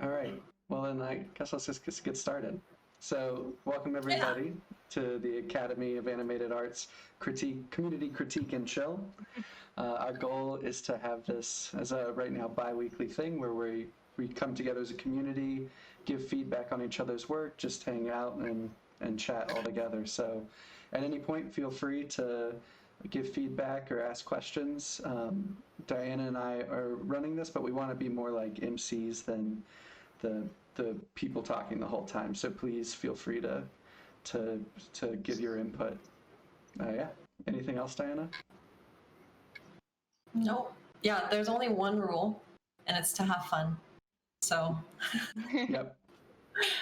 All right. Well, then I guess let's just get started. So, welcome everybody to the Academy of Animated Arts Community Critique and Chill. Our goal is to have this as a right now bi-weekly thing where we come together as a community, give feedback on each other's work, just hang out and chat all together. So, at any point, feel free to give feedback or ask questions. Diana and I are running this, but we want to be more like MCs than the people talking the whole time. So please feel free to give your input. Yeah. Anything else, Diana? Nope. Yeah, there's only one rule, and it's to have fun. So Yep.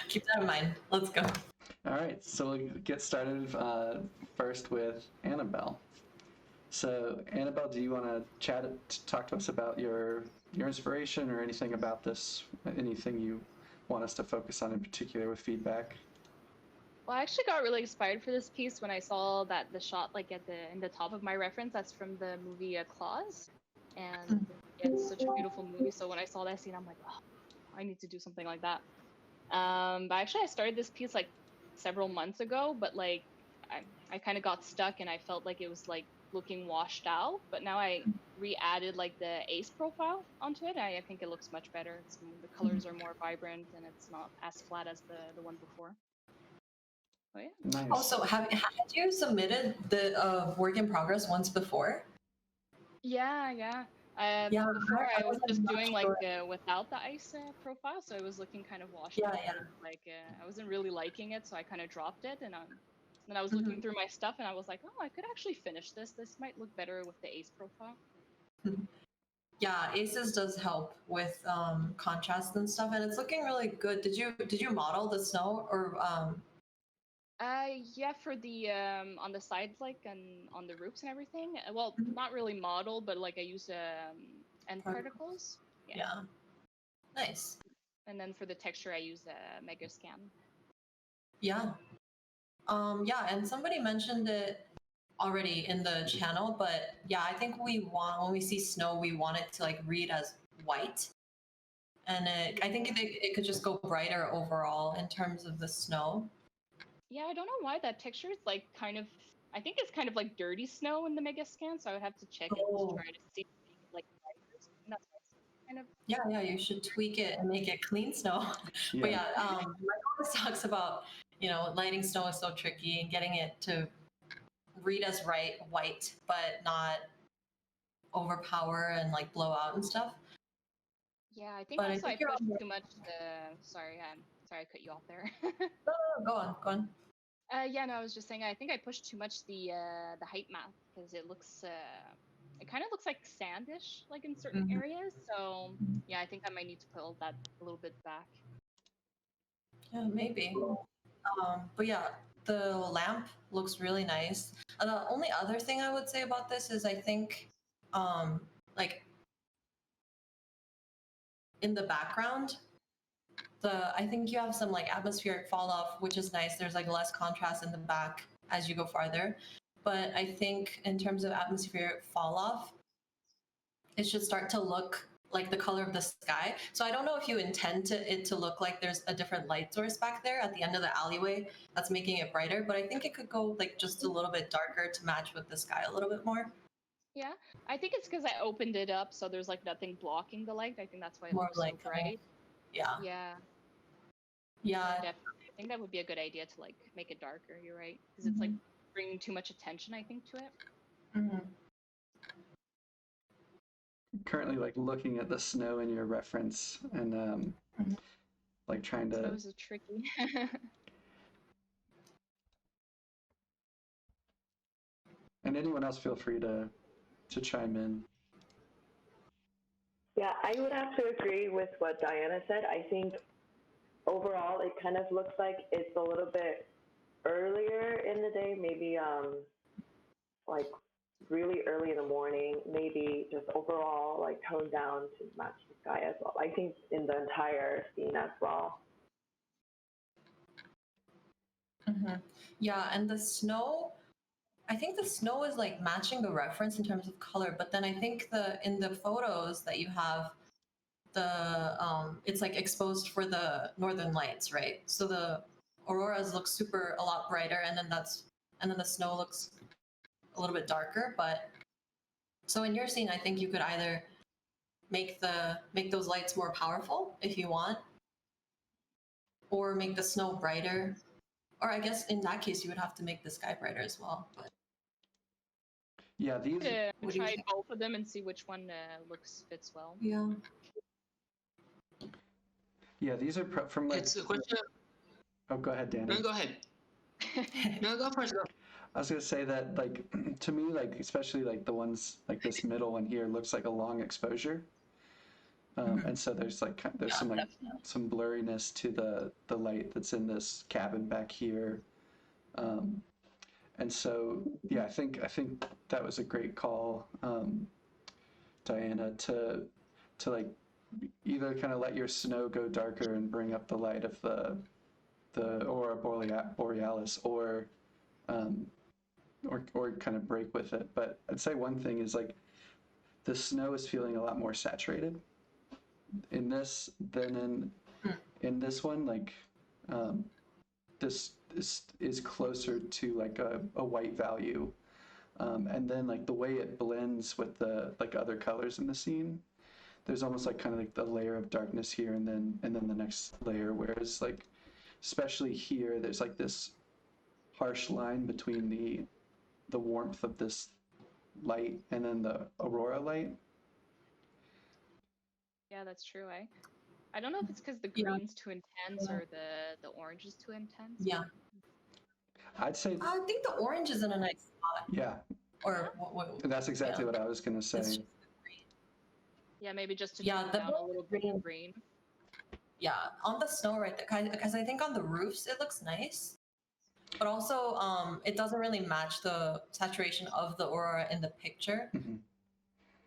Keep that in mind. Let's go. All right. So we'll get started first with Annabelle. So Annabelle, do you want to talk to us about your inspiration or anything about this? Anything you want us to focus on in particular with feedback? Well, I actually got really inspired for this piece when I saw that the shot, like in the top of my reference, that's from the movie Claws, and it's such a beautiful movie. So when I saw that scene, I'm like, oh, I need to do something like that. But actually, I started this piece like several months ago, but like I kind of got stuck, and I felt like it was like looking washed out. But now I re-added like the ace profile onto it. I think it looks much better. The colors are more vibrant, and it's not as flat as the one before. Oh, yeah. Nice. Also, had you submitted the work in progress once before? Yeah. Before I was just doing like without the ice profile, so it was looking kind of washed out. Like I wasn't really liking it, so I kind of dropped it, and then I was looking through my stuff, and I was like, oh, I could actually finish this. This might look better with the ace profile. Yeah, aces does help with contrast and stuff, and it's looking really good. Did you model the snow or Yeah, for the on the sides, like, and on the roofs and everything. Well, not really model, but like I use end particles. Yeah. Nice. And then for the texture, I use Mega Scan. Yeah. Yeah, and somebody mentioned it already in the channel, but yeah, I think when we see snow, we want it to like read as white. And I think it could just go brighter overall in terms of the snow. Yeah, I don't know why that texture is like I think it's kind of like dirty snow in the Mega Scan, so I would have to check it to try to see like that's kind of. Yeah, you should tweak it and make it clean snow. Yeah. But yeah, Mike always talks about, lighting snow is so tricky and getting it to read as white, but not overpower and like blow out and stuff. Yeah, I think also I pushed too much sorry I cut you off there. No, go on. Yeah, no, I was just saying I think I pushed too much the height map because it looks it kind of looks like sandish like in certain areas. So yeah, I think I might need to pull that a little bit back. Yeah, maybe. But yeah, the lamp looks really nice. The only other thing I would say about this is I think like in the background, I think you have some like atmospheric fall off, which is nice. There's like less contrast in the back as you go farther. But I think in terms of atmospheric fall off, it should start to look like the color of the sky. So I don't know if you intend it to look like there's a different light source back there at the end of the alleyway that's making it brighter, but I think it could go like just a little bit darker to match with the sky a little bit more. Yeah, I think it's because I opened it up, so there's like nothing blocking the light. I think that's why it looks so bright. Yeah. Definitely. I think that would be a good idea to like make it darker. You're right, because it's like bringing too much attention, I think, to it. Currently like looking at the snow in your reference and like trying to. Those are tricky. And anyone else feel free to chime in. Yeah, I would have to agree with what Diana said. I think overall it kind of looks like it's a little bit earlier in the day, maybe like really early in the morning, maybe just overall like toned down to match the sky as well. I think in the entire scene as well. Yeah, and the snow, I think the snow is like matching the reference in terms of color, but then I think in the photos that you have, it's like exposed for the northern lights, right? So the auroras look a lot brighter, and then the snow looks a little bit darker. But so in your scene, I think you could either make those lights more powerful if you want, or make the snow brighter. Or I guess in that case, you would have to make the sky brighter as well. But Yeah, these. What do you Try think? both of them and see which one fits well. Yeah. Yeah, these are from like. It's a question. Oh, go ahead, Danny. No, go ahead. No, go first. Go. I was gonna say that, like, to me, like, especially like the ones like this middle one here looks like a long exposure, and so there's like there's some like some blurriness to the light that's in this cabin back here, and so yeah, I think that was a great call, Diana, to like either kind of let your snow go darker and bring up the light of the aurora borealis, or kind of break with it. But I'd say one thing is like the snow is feeling a lot more saturated in this than in this one. Like this is closer to like a white value, and then like the way it blends with the like other colors in the scene. There's almost like kind of like the layer of darkness here, and then the next layer. Whereas like especially here, there's like this harsh line between the warmth of this light and then the aurora light. Yeah, that's true. I don't know if it's because the green's too intense or the orange is too intense. Yeah. I'd say. I think the orange is in a nice spot. Yeah. Or That's exactly what I was gonna say. Yeah, maybe just to Yeah, tone the down a little bit of green. Yeah, on the snow right there, because I think on the roofs it looks nice, but also it doesn't really match the saturation of the aurora in the picture.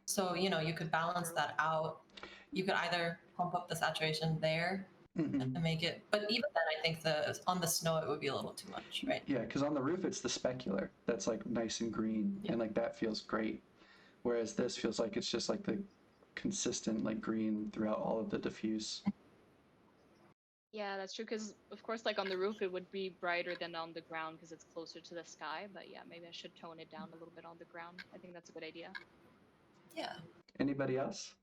So you could balance that out. You could either pump up the saturation there and make it, but even then, I think on the snow it would be a little too much, right? Yeah, because on the roof it's the specular that's like nice and green, and like that feels great, whereas this feels like it's just like the consistent like green throughout all of the diffuse. Yeah, that's true. Because of course, like on the roof, it would be brighter than on the ground because it's closer to the sky. But yeah, maybe I should tone it down a little bit on the ground. I think that's a good idea. Yeah. Anybody else?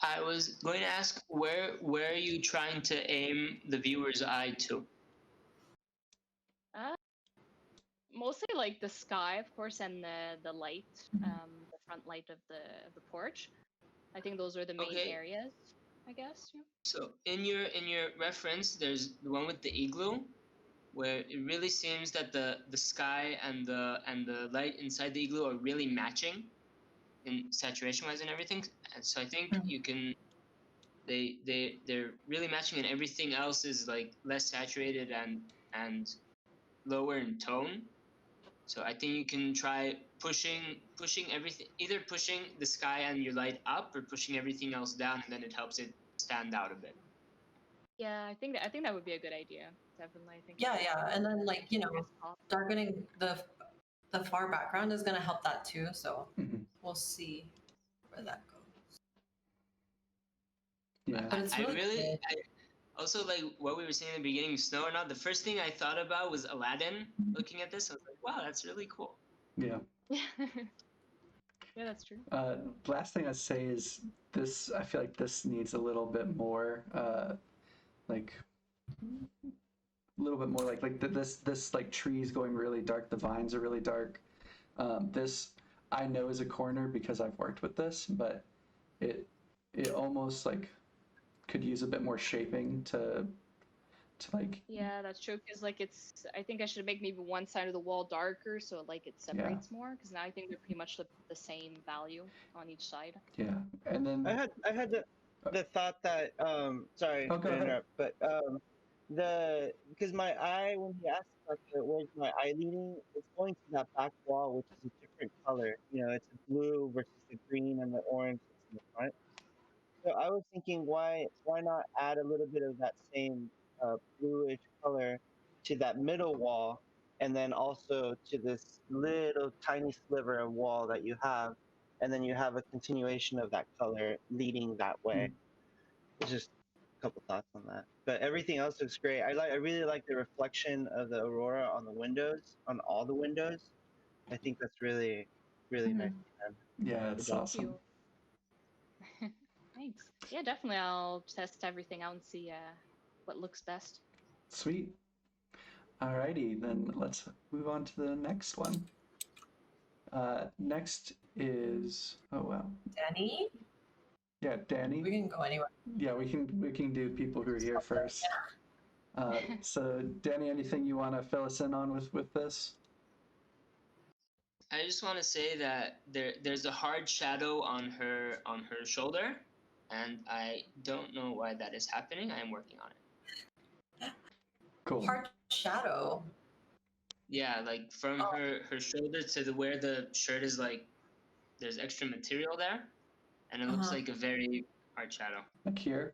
I was going to ask where are you trying to aim the viewer's eye to? Mostly like the sky, of course, and the light, the front light of the porch. I think those are the main areas, I guess. Yeah. So in your reference, there's the one with the igloo, where it really seems that the sky and the light inside the igloo are really matching in saturation wise and everything. And so I think you can they're really matching, and everything else is like less saturated and lower in tone. So I think you can try pushing everything, either pushing the sky and your light up or pushing everything else down, and then it helps it stand out a bit. Yeah, I think that would be a good idea. Definitely, I think. Yeah, and then like darkening the far background is gonna help that too. So we'll see where that goes. Yeah, but it's really also, like what we were saying in the beginning, snow or not, the first thing I thought about was Aladdin. Looking at this, I was like, wow, that's really cool. Yeah. Yeah, that's true. Last thing I'd say is this. I feel like this needs a little bit more, like this like trees going really dark. The vines are really dark. This I know is a corner because I've worked with this, but it almost like could use a bit more shaping to like. Yeah, that's true. Because like I think I should make maybe one side of the wall darker so like it separates more. Because now I think they're pretty much the same value on each side. Yeah, and then I had the thought that sorry go to ahead. interrupt, but because my eye, when he asked like where's my eye leading, it's going to that back wall, which is a different color. It's a blue versus the green and the orange that's in the front. So I was thinking, why not add a little bit of that same bluish color to that middle wall, and then also to this little tiny sliver of wall that you have, and then you have a continuation of that color leading that way. It's just a couple thoughts on that. But everything else looks great. I really like the reflection of the aurora on the windows, on all the windows. I think that's really, really nice. Yeah, it's job. awesome. Thanks. Yeah, definitely. I'll test everything out and see what looks best. Sweet. Alrighty, then let's move on to the next one. Next is wow. Danny, Yeah, Danny. we can go anywhere. Yeah, we can do people who are here first. So Danny, anything you want to fill us in on with this? I just want to say that there's a hard shadow on her shoulder, and I don't know why that is happening. I am working on it. Cool. Hard shadow. Yeah, like from her shoulder to where the shirt is, like there's extra material there, and it looks like a very hard shadow. Like here.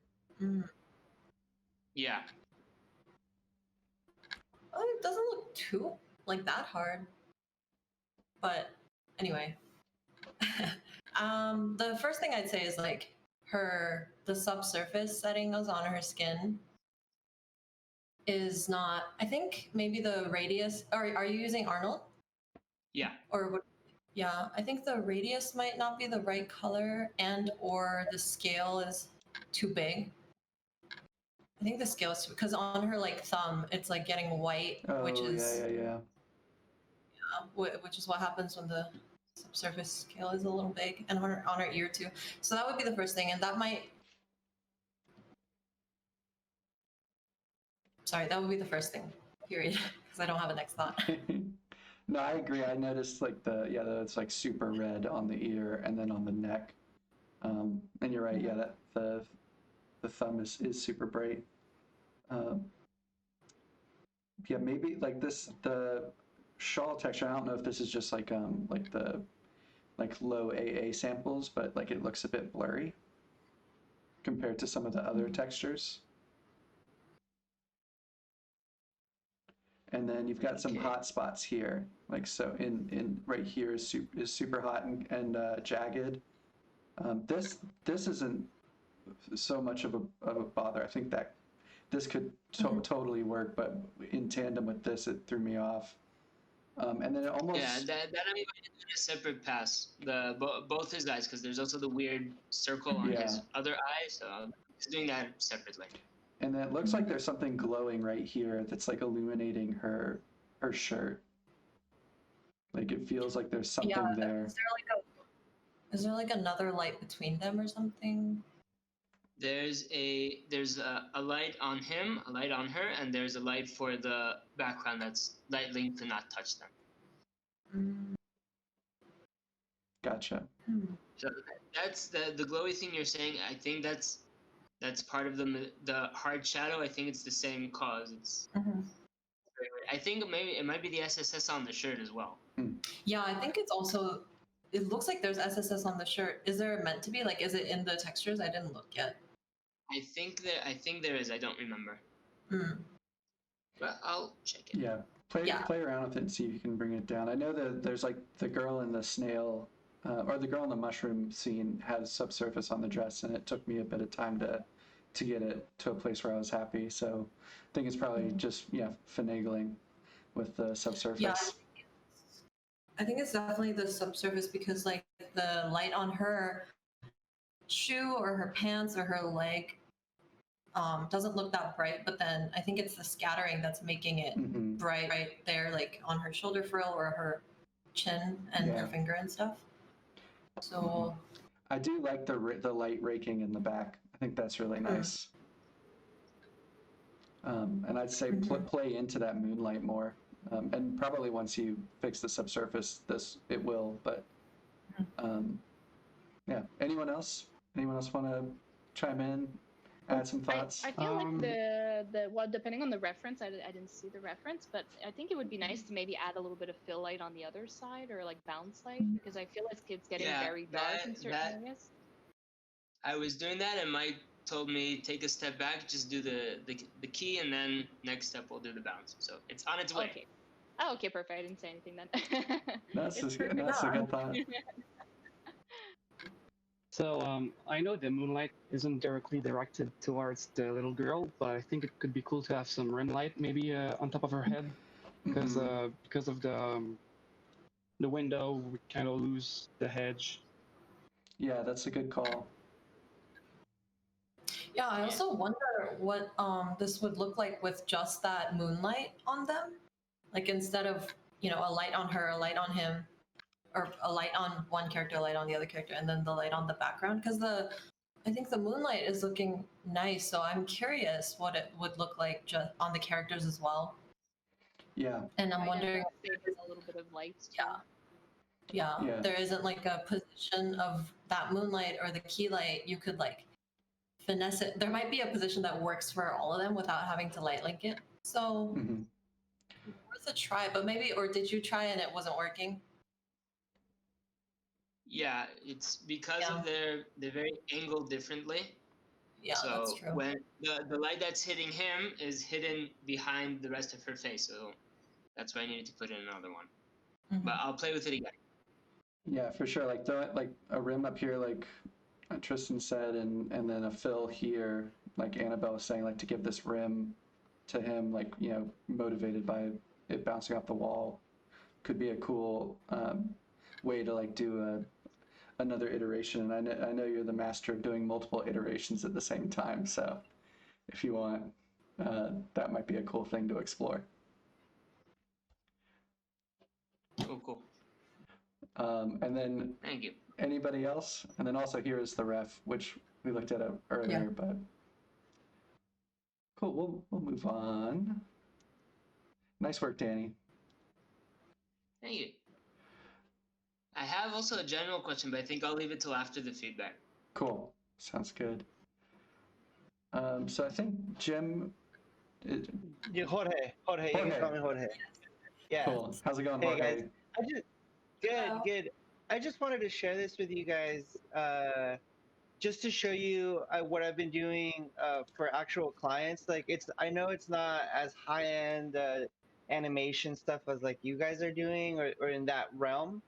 Yeah. Oh, it doesn't look too like that hard. But anyway, the first thing I'd say is like the subsurface settings on her skin is not. I think maybe the radius. Are you using Arnold? Yeah. Or what? Yeah, I think the radius might not be the right color, and or the scale is too big. I think the scale is because on her like thumb, it's like getting white, which is yeah. which is what happens when the subsurface scale is a little big, and on her ear too. So that would be the first thing, and that might. Sorry, that would be the first thing. Period, because I don't have a next thought. No, I agree. I noticed like it's like super red on the ear and then on the neck. And you're right. Yeah, that the thumb is super bright. Yeah, maybe like the shawl texture. I don't know if this is just like the low AA samples, but like it looks a bit blurry compared to some of the other textures. And then you've got some hot spots here, like so in right here is super hot and jagged. This isn't so much of a bother. I think that this could totally work, but in tandem with this, it threw me off. And then it almost that I'm going to do a separate pass. Both his eyes, because there's also the weird circle on his other eye, so I'm just doing that separately. And then it looks like there's something glowing right here that's like illuminating her shirt. Like it feels like there's something there. Is there like another light between them or something? There's a light on him, a light on her, and there's a light for the background that's light linked to not touch them. Gotcha. So that's the glowy thing you're saying. I think that's part of the hard shadow. I think it's the same cause. It's. I think maybe it might be the SSS on the shirt as well. Yeah, I think it's also. It looks like there's SSS on the shirt. Is there meant to be? Like, is it in the textures? I didn't look yet. I think there is. I don't remember. But I'll check it. Yeah, play around with it and see if you can bring it down. I know that there's like the girl in the snail, or the girl in the mushroom scene has subsurface on the dress, and it took me a bit of time to get it to a place where I was happy. So I think it's probably just finagling with the subsurface. Yeah, I think it's definitely the subsurface because like the light on her shoe or her pants or her leg doesn't look that bright, but then I think it's the scattering that's making it bright right there, like on her shoulder frill or her chin and her finger and stuff. So I do like the light raking in the back. I think that's really nice. And I'd say play into that moonlight more. And probably once you fix the subsurface, it will. But yeah, anyone else want to chime in, add some thoughts? I feel like depending on the reference, I didn't see the reference, but I think it would be nice to maybe add a little bit of fill light on the other side or like bounce light, because I feel like it's getting very dark in certain areas. I was doing that, and Mike told me take a step back, just do the key, and then next step we'll do the bounce. So it's on its way. Okay. Oh, okay, perfect. I didn't say anything then. That's a good thought. So I know the moonlight isn't directly directed towards the little girl, but I think it could be cool to have some rim light maybe on top of her head, because of the window we kind of lose the hedge. Yeah, that's a good call. Yeah, I also wonder what this would look like with just that moonlight on them. Like instead of, a light on her, a light on him, or a light on one character, a light on the other character, and then the light on the background. Because I think the moonlight is looking nice, so I'm curious what it would look like just on the characters as well. Yeah. And I'm wondering if there's a little bit of light too. Yeah, there isn't like a position of that moonlight or the key light you could like finesse it. There might be a position that works for all of them without having to light link it. So worth a try, but maybe, or did you try and it wasn't working? Yeah, it's because of they're very angled differently. Yeah, so that's true. when the light that's hitting him is hidden behind the rest of her face, so that's why I needed to put in another one. But I'll play with it again. Yeah, for sure. Like throw it like a rim up here, like Tristan said, and then a fill here, like Annabelle was saying, like to give this rim to him, like motivated by it bouncing off the wall, could be a cool way to like do another iteration. And I know you're the master of doing multiple iterations at the same time, so if you want, that might be a cool thing to explore. Cool. And then thank you. Anybody else? And then also here is the ref, which we looked at earlier, but cool. We'll move on. Nice work, Danny. Thank you. I have also a general question, but I think I'll leave it till after the feedback. Cool. Sounds good. So I think Jim. Jorge. You can call me Jorge. Yeah. Cool. How's it going, Hey Jorge? guys. Good. I just wanted to share this with you guys, just to show you what I've been doing for actual clients. Like I know it's not as high end animation stuff as like you guys are doing or in that realm,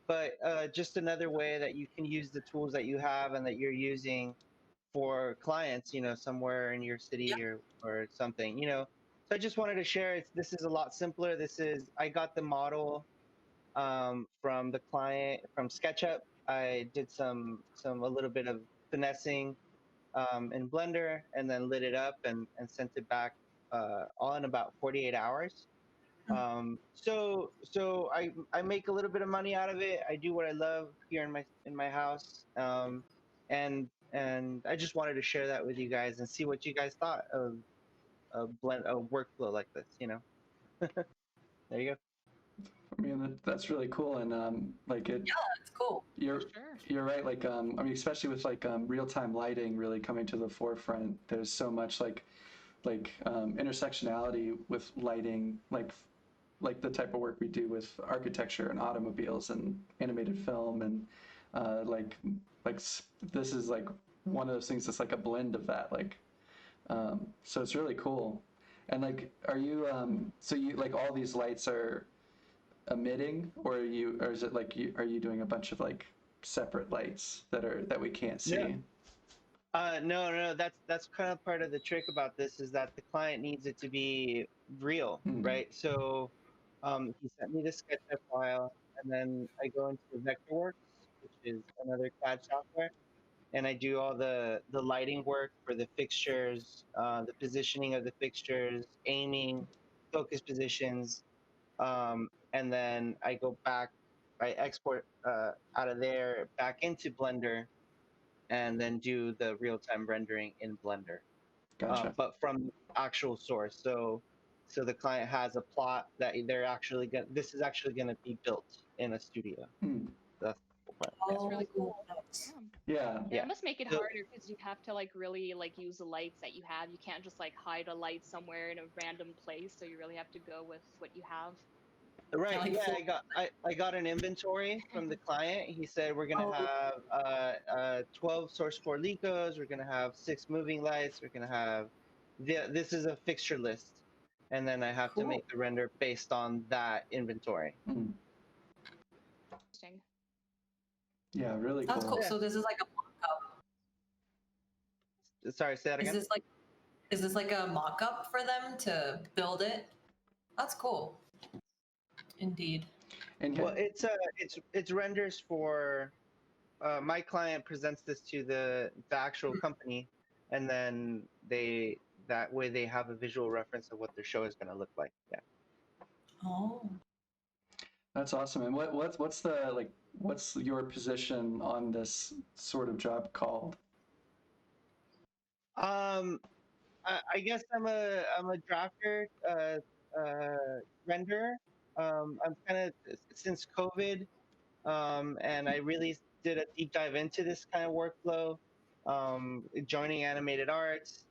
but just another way that you can use the tools that you have and that you're using for clients, somewhere in your city or something, So I just wanted to share. This is a lot simpler. I got the model from the client from SketchUp. I did a little bit of finessing in Blender and then lit it up and sent it back all in about 48 hours. So I make a little bit of money out of it. I do what I love here in my house, and I just wanted to share that with you guys and see what you guys thought of a workflow like this. There you go. I mean, that's really cool, and it's cool. You're right. Like, I mean, especially with like real-time lighting really coming to the forefront. There's so much like intersectionality with lighting, like the type of work we do with architecture and automobiles and animated film, and like this is like one of those things that's like a blend of that. Like, so it's really cool. And like, are you so you like all these lights are emitting, or is it like are you doing a bunch of like separate lights that we can't see? No, that's kind of part of the trick about this is that the client needs it to be real, right? So he sent me the SketchUp file, and then I go into Vectorworks, which is another CAD software, and I do all the lighting work for the fixtures, the positioning of the fixtures, aiming, focus positions, and then I go back, I export out of there back into Blender, and then do the real-time rendering in Blender. Gotcha. But from the actual source. So the client has a plot that this is actually going to be built in a studio. That's the plan. That's really cool. Yeah. It must make it harder because you have to like really like use the lights that you have. You can't just like hide a light somewhere in a random place. So you really have to go with what you have. Right. Yeah, I got an inventory from the client. He said we're gonna have 12 source 4 Licos. We're gonna have 6 moving lights. We're gonna have this is a fixture list, and then I have to make the render based on that inventory. Interesting. Yeah, really cool. That's cool. So this is like a Sorry, say that Is again. this like a mock-up for them to build it? That's cool. Indeed. And Well, it's renders for my client presents this to the actual company, and then that way they have a visual reference of what their show is going to look like. Yeah. Oh. that's awesome. And what's the like what's your position on this sort of job called? I guess I'm a drafter, renderer. I'm kind of since COVID, and I really did a deep dive into this kind of workflow, joining animated arts,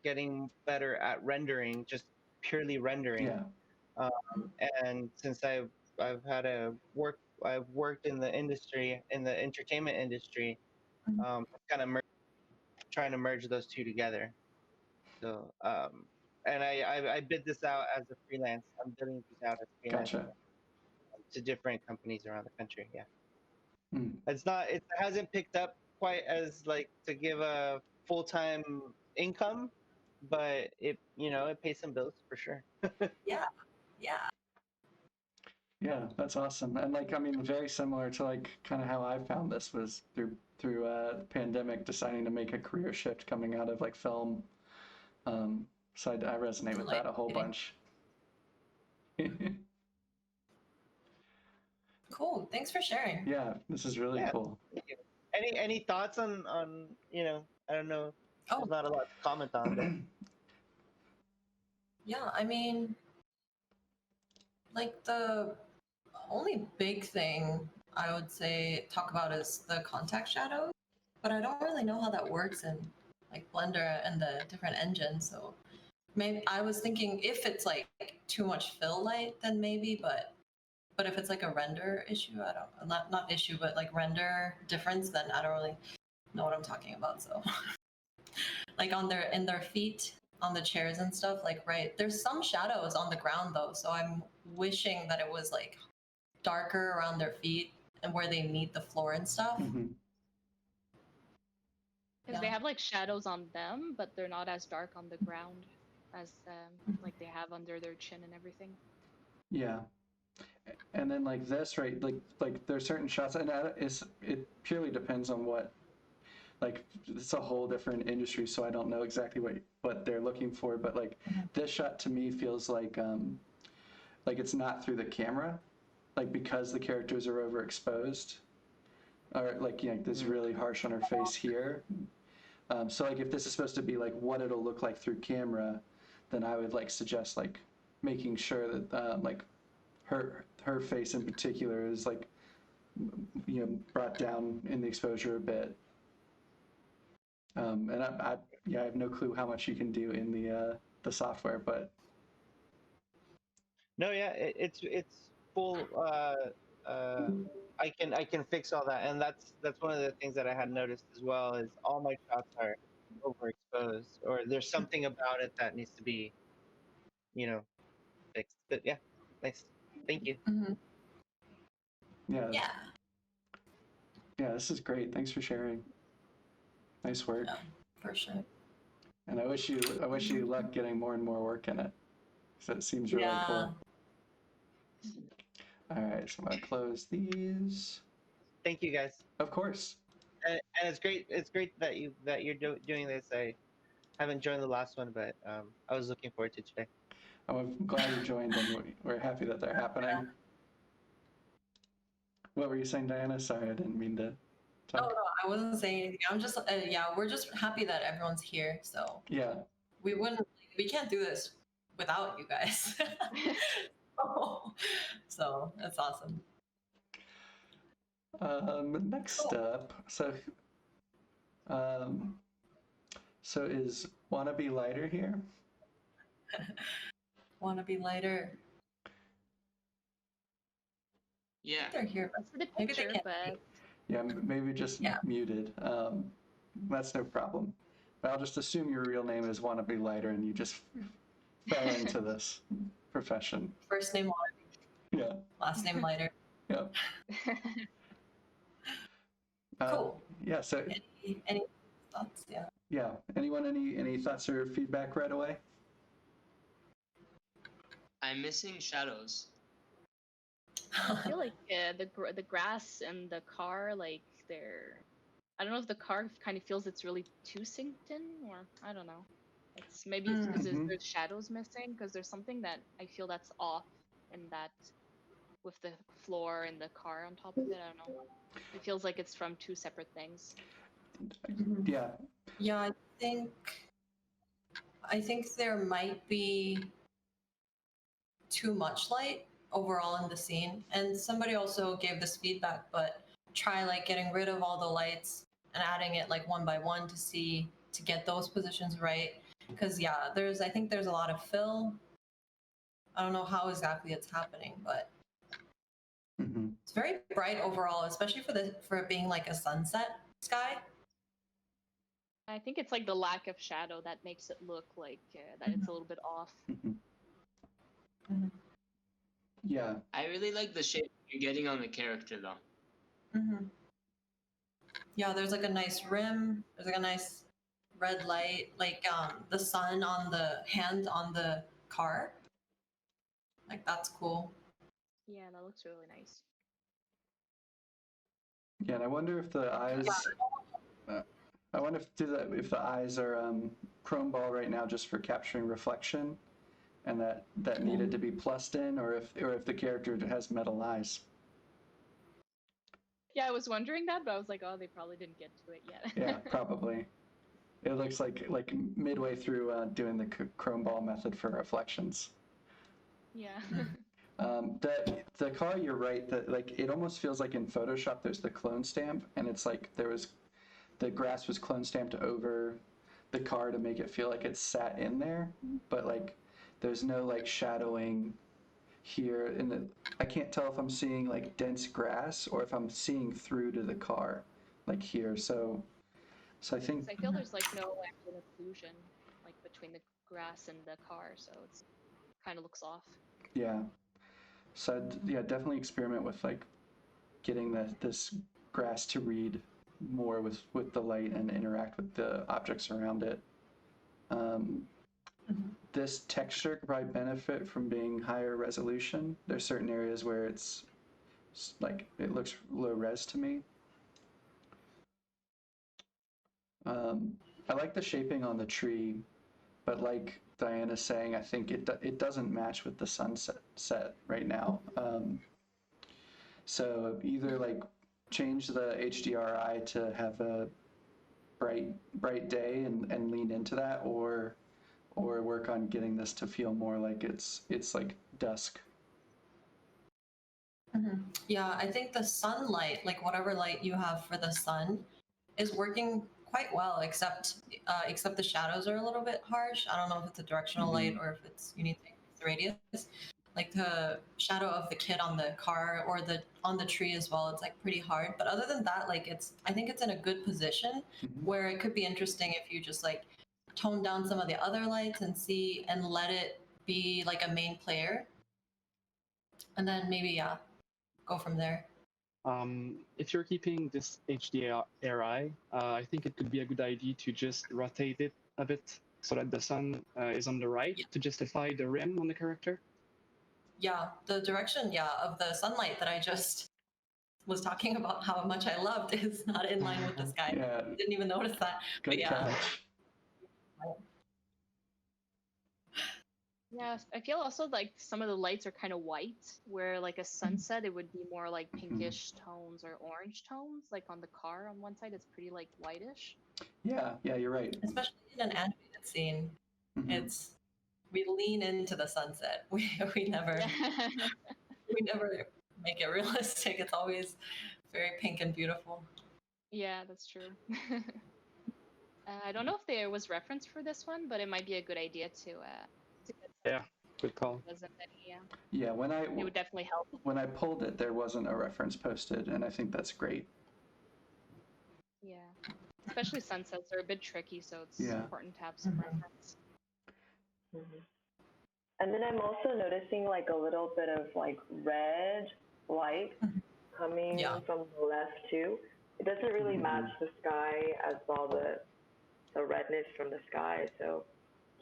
getting better at rendering, just purely rendering. Yeah. And since I've worked in the industry, in the entertainment industry, kind of trying to merge those two together. So, and I bid this out as a freelance. I'm bidding these out as freelance Gotcha. to different companies around the country. Yeah. Hmm. It hasn't picked up quite as like to give a full-time income, but it pays some bills for sure. Yeah. Yeah. Yeah, that's awesome. And like, I mean, very similar to like kind of how I found this was through pandemic, deciding to make a career shift coming out of like film. So I resonate with that a whole bunch. Cool. Thanks for sharing. Yeah, this is really Yeah. cool. Any thoughts on I don't know. Oh. There's not a lot to comment on, but Yeah, I mean, like the only big thing I would say talk about is the contact shadows, but I don't really know how that works in like Blender and the different engines. So maybe I was thinking if it's like too much fill light, then maybe, but if it's like a render issue, I don't not issue, but like render difference, then I don't really know what I'm talking about. So like in their feet on the chairs and stuff, like right, there's some shadows on the ground though, so I'm wishing that it was like darker around their feet and where they meet the floor and stuff. Mhm. Because they have like shadows on them, but they're not as dark on the ground as like they have under their chin and everything. Yeah. And then like this, right? Like there's certain shots, and it purely depends on what. Like it's a whole different industry, so I don't know exactly what they're looking for. But like this shot to me feels like it's not through the camera, like because the characters are overexposed, or like this really harsh on her face here. So like if this is supposed to be like what it'll look like through camera, then I would like suggest like making sure that like her face in particular is like brought down in the exposure a bit. And I have no clue how much you can do in the software, but no, yeah, it's full. I can fix all that, and that's one of the things that I had noticed as well is all my shots are overexposed, or there's something about it that needs to be, fixed. But yeah, nice. Thank you. Mm-hmm. yeah, Yeah, this is great. Thanks for sharing. Nice work. yeah, for sure. And I wish you luck getting more and more work in it, because it seems really cool. All right, so I'm gonna close these. Thank you, guys. Of course. And it's great. It's great that you're doing this. I haven't joined the last one, but I was looking forward to today. I'm glad you joined, and we're happy that they're happening. What were you saying, Diana? Sorry, I didn't mean to talk. Oh no, I wasn't saying anything. I'm just we're just happy that everyone's here. So Yeah. we can't do this without you guys. So that's awesome. Next up, so is Wannabe Lighter here? Wanna be lighter? Yeah. They're here. That's for the Maybe they picture, can't but Yeah, maybe just muted. That's no problem. But I'll just assume your real name is Wannabe Lighter, and you just fell into this profession. First name Wannabe. Yeah. Last name Lighter. Yeah. Cool. Yeah. So. Any thoughts? Yeah. Yeah. Anyone, any thoughts or feedback right away? I'm missing shadows. I feel like the grass and the car, like they're. I don't know if the car kind of feels it's really too synced in, or I don't know. It's maybe it's because Mhm. there's shadows missing, because there's something that I feel that's off in that with the floor and the car on top of it. I don't know. It feels like it's from two separate things. Yeah. Yeah, I think there might be too much light overall in the scene. And somebody also gave this feedback, but try like getting rid of all the lights and adding it like one by one to get those positions right. Because yeah, I think there's a lot of fill. I don't know how exactly it's happening, but Hmm. it's very bright overall, especially for it being like a sunset sky. I think it's like the lack of shadow that makes it look like that it's a little bit off. Hmm. Yeah. I really like the shape you're getting on the character though. Mm-hmm. Yeah, there's like a nice rim. There's like a nice red light, like the sun on the hand on the car. Like that's cool. Yeah, that looks really nice. Yeah. And I wonder if the eyes. I wonder if the eyes are chrome ball right now just for capturing reflection, and that needed to be plussed in, or if the character has metal eyes. Yeah, I was wondering that, but I was like, oh, they probably didn't get to it yet. Yeah, probably. It looks like midway through doing the chrome ball method for reflections. Yeah. The car, you're right. That like it almost feels like in Photoshop there's the clone stamp, and it's like the grass was clone stamped over the car to make it feel like it's sat in there, but like there's no like shadowing here. I can't tell if I'm seeing like dense grass or if I'm seeing through to the car, like here. So I think 'Cause I feel there's like no actual occlusion like between the grass and the car, so it's kind of looks off. yeah. So yeah, definitely experiment with like getting this grass to read more with the light and interact with the objects around it. Um, this texture could probably benefit from being higher resolution. There's certain areas where it's like it looks low res to me. I like the shaping on the tree, but like Diana's saying, I think it doesn't match with the sunset set right now. So either like change the HDRI to have a bright day and lean into that, or work on getting this to feel more like it's like dusk. Yeah, I think the sunlight, like whatever light you have for the sun, is working quite well. Except the shadows are a little bit harsh. I don't know if it's a directional light or if it's you need to increase the radius. Like the shadow of the kid on the car or the on the tree as well, it's like pretty hard. But other than that, like I think it's in a good position where it could be interesting if you just like tone down some of the other lights and let it be like a main player, and then maybe yeah, go from there. If you're keeping this HDRI, I think it could be a good idea to just rotate it a bit so that the sun is on the right to justify the rim on the character. Yeah, the direction, yeah, of the sunlight that I just was talking about how much I loved is not in line with the sky. Yeah. Didn't even notice that. Good But yeah. catch. Yeah, I feel also like some of the lights are kind of white, where like a sunset it would be more like pinkish tones or orange tones. Like on the car on one side, it's pretty like whitish. Yeah, you're right. Especially in an animated scene, it's we lean into the sunset. We never we never make it realistic. It's always very pink and beautiful. Yeah, that's true. I don't know if there was reference for this one, but it might be a good idea to get Yeah, good call. wasn't any. Yeah, It would definitely help. when I pulled it, there wasn't a reference posted, and I think that's great. Yeah, especially sunsets are a bit tricky, so it's Yeah. important to have some reference. And then I'm also noticing like a little bit of like red light coming Yeah. from the left too. It doesn't really match the sky as well. the redness from the sky. So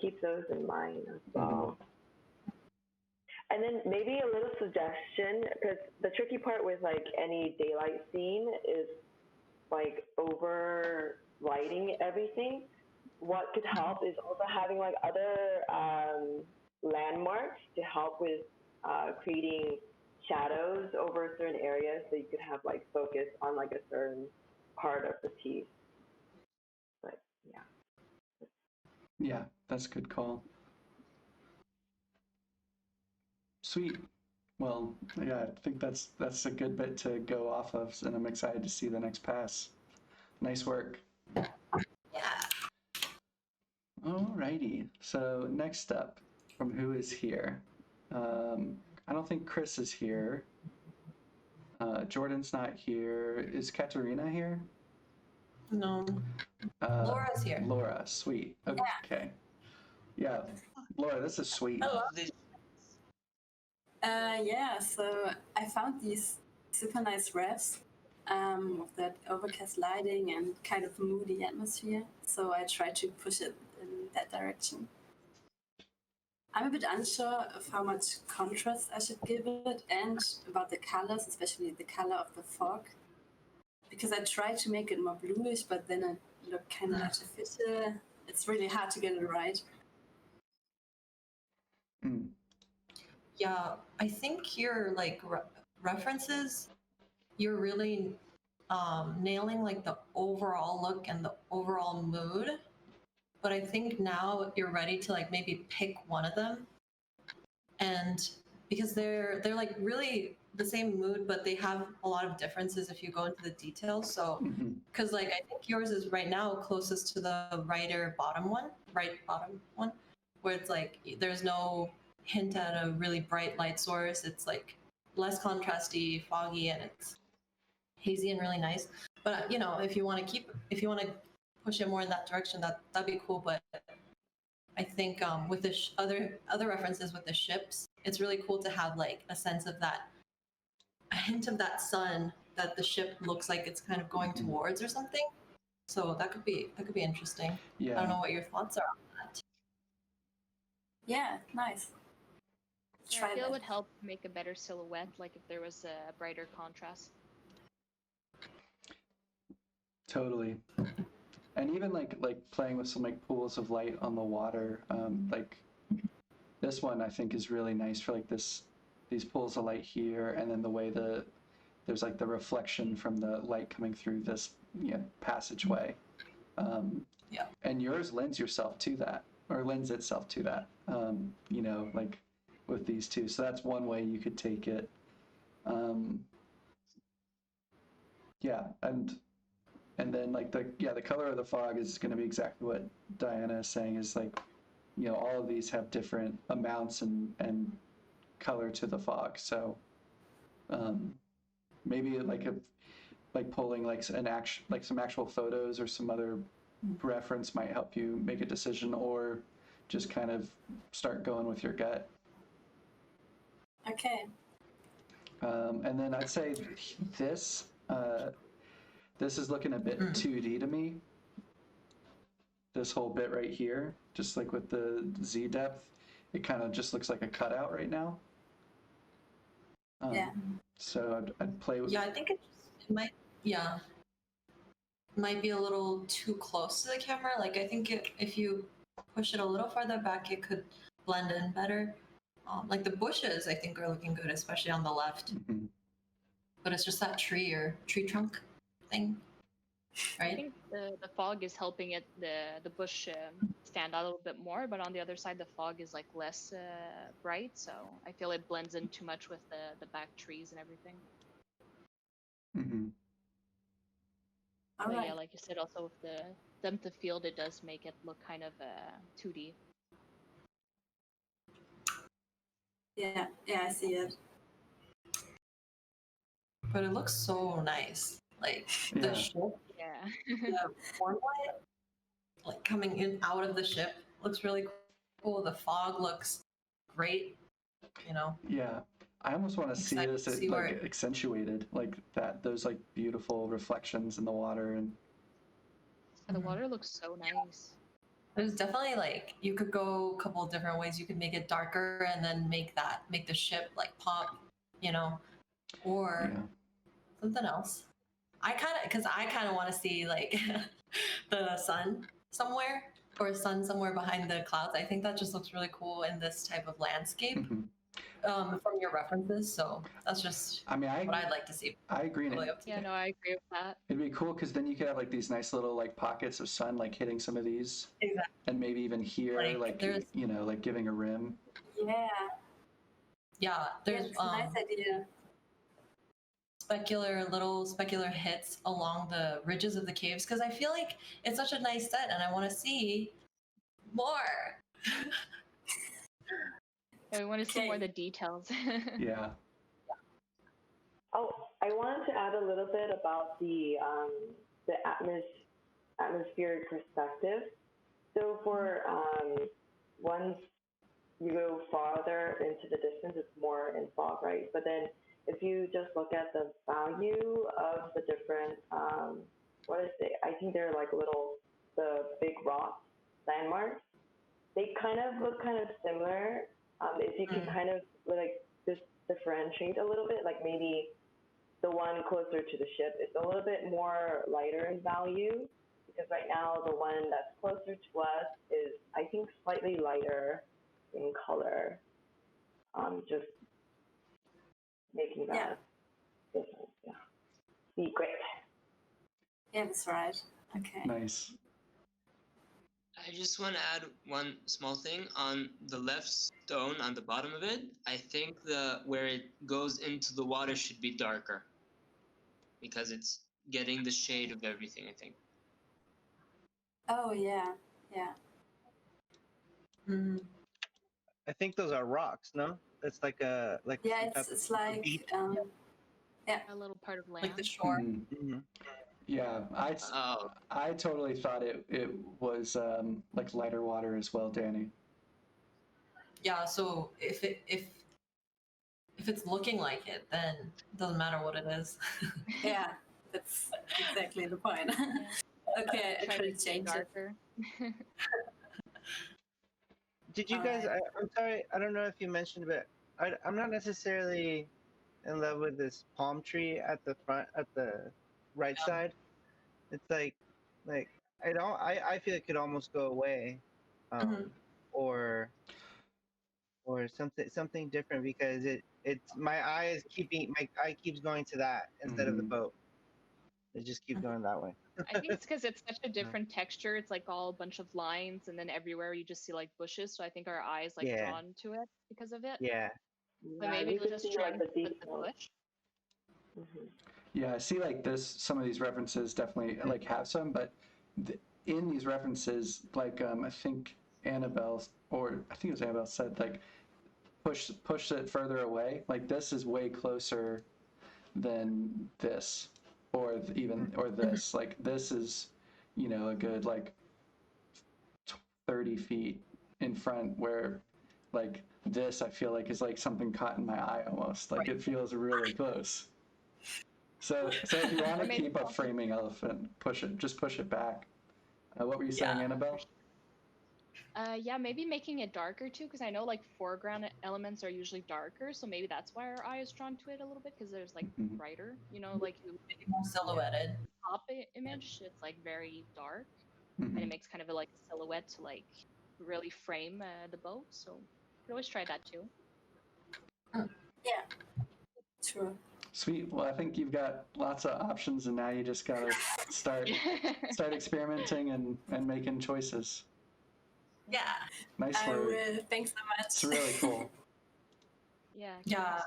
keep those in mind as well. And then maybe a little suggestion, because the tricky part with like any daylight scene is like over lighting everything. What could help is also having like other landmarks to help with creating shadows over certain areas, so you could have like focus on like a certain part of the piece. But yeah. Yeah, that's a good call. Sweet. Well, yeah, I think that's a good bit to go off of, and I'm excited to see the next pass. Nice work. Yeah. Alrighty. So next up, from who is here? I don't think Chris is here. Jordan's not here. Is Katarina here? No. Laura's here. Laura, sweet. Okay. Yeah. Laura, this is sweet. Hello. Yeah, so I found these super nice refs with that overcast lighting and kind of moody atmosphere. So I tried to push it in that direction. I'm a bit unsure of how much contrast I should give it and about the colors, especially the color of the fog. Because I tried to make it more bluish, but then it looked kind of artificial. It's really hard to get it right. Mm. Yeah, I think your like references, you're really nailing like the overall look and the overall mood. But I think now you're ready to like maybe pick one of them, and because they're like really the same mood, but they have a lot of differences if you go into the details. So because like I think yours is right now closest to the right bottom one, where it's like there's no hint at a really bright light source. It's like less contrasty, foggy, and it's hazy and really nice. But you know, if you want to push it more in that direction, that'd be cool. But I think with the other references with the ships, it's really cool to have like a sense of that, a hint of that sun that the ship looks like it's kind of going towards or something. So that could be interesting. Yeah. I don't know what your thoughts are on that. Yeah, nice. Yeah, I feel it would help make a better silhouette, like if there was a brighter contrast. Totally. And even like playing with some like pools of light on the water, like this one I think is really nice for like these pools of light here, and then the way there's like the reflection from the light coming through this passageway. Yeah. And yours lends itself to that, like with these two. So that's one way you could take it. Yeah, and then like the color of the fog is going to be exactly what Diana is saying, is like, all of these have different amounts and color to the fog. So maybe like pulling like some actual photos or some other reference might help you make a decision, or just kind of start going with your gut. Okay. And then I'd say this is looking a bit 2D to me. This whole bit right here, just like with the Z depth, it kind of just looks like a cutout right now. Yeah. So I'd play with. Yeah, I think it might. Yeah. Might be a little too close to the camera. Like I think if you push it a little farther back, it could blend in better. Like the bushes, I think are looking good, especially on the left. Mm-hmm. But it's just that tree or tree trunk thing, right? I think the fog is helping it the bush stand out a little bit more, but on the other side, the fog is like less bright, so I feel it blends in too much with the back trees and everything. Mm-hmm. But yeah, like you said, also with the depth of field, it does make it look kind of 2D. Yeah, I see it. But it looks so nice. Like the ship, the warm light, like coming in out of the ship looks really cool. The fog looks great. Yeah, I almost want to see this like accentuated, like that. Those like beautiful reflections in the water, and The Mhm. water looks so nice. There's definitely like you could go a couple of different ways. You could make it darker and then make the ship like pop, you know, or Yeah. something else. I kind of want to see like the sun somewhere or sun somewhere behind the clouds. I think that just looks really cool in this type of landscape Mhm. from your references. So that's just I mean, what I'd like to see. I agree. And Totally up to Yeah, you. no, I agree with that. it'd be cool because then you could have like these nice little like pockets of sun like hitting some of these, Exactly. and maybe even here Like, there's- like giving a rim. Yeah, Yeah, there's it's a nice idea. little specular hits along the ridges of the caves because I feel like it's such a nice set and I want to see more. Yeah, we want to see more of Okay. the details. Yeah. Oh, I wanted to add a little bit about the atmospheric perspective. So for once you go farther into the distance, it's more in fog, right? But then if you just look at the value of the different, what is it? I think they're like the big rock landmarks. They kind of look kind of similar. If you can kind of like just differentiate a little bit, like maybe the one closer to the ship is a little bit more lighter in value because right now the one that's closer to us is I think slightly lighter in color. Just making that difference. Yeah. Be great. Yeah, that's right. Okay. Nice. I just want to add one small thing on the left stone on the bottom of it. I think where it goes into the water should be darker because it's getting the shade of everything. I think. Oh yeah, yeah. Mhm. I think those are rocks. No, that's like Yeah, some type it's of like beach. A little part of land. Like the shore. Mhm. Mhm. Yeah, Oh, I totally thought it was like lighter water as well, Danny. Yeah, so if it's looking like it, then it doesn't matter what it is. Yeah, that's exactly the point. Okay, I Try try to to stay change it. darker. Did you guys? Alright. I'm sorry. I don't know if you mentioned, but I'm not necessarily in love with this palm tree at the front, at the right side. It's like I don't. I feel it could almost go away, Mhm. or something different because it's my eye keeps going to that instead of the Mhm. boat. It just keeps going that way. I think it's because it's such a different texture. It's like all a bunch of lines, and then everywhere you just see like bushes. So I think our eyes like Yeah. drawn to it because of it. Yeah. But Yeah, maybe you we'll can just see try like and the put the details. bush. Hmm. Yeah, I see like this. Some of these references definitely like have some, but in these references, like I think Annabelle, or I think it was Annabelle said like push it further away. Like this is way closer than this, or even or this. Like this is, a good like 30 feet in front, where like this I feel like is like something caught in my eye almost. Like it feels really close. So if you want Or to maybe keep a also- framing elephant, just push it back. What were you saying, Yeah. Annabelle? Yeah, maybe making it darker too, because I know like foreground elements are usually darker, so maybe that's why our eye is drawn to it a little bit, because there's like Mhm. brighter. You know, like you Maybe more silhouetted. top image, it's like very dark, Mhm. and it makes kind of like a silhouette to like really frame the boat. So you could always try that too. Yeah, true. Sweet. Well, I think you've got lots of options, and now you just gotta start experimenting and making choices. Yeah. Nice I work. will. Thanks so much. It's really cool. Yeah. Yeah.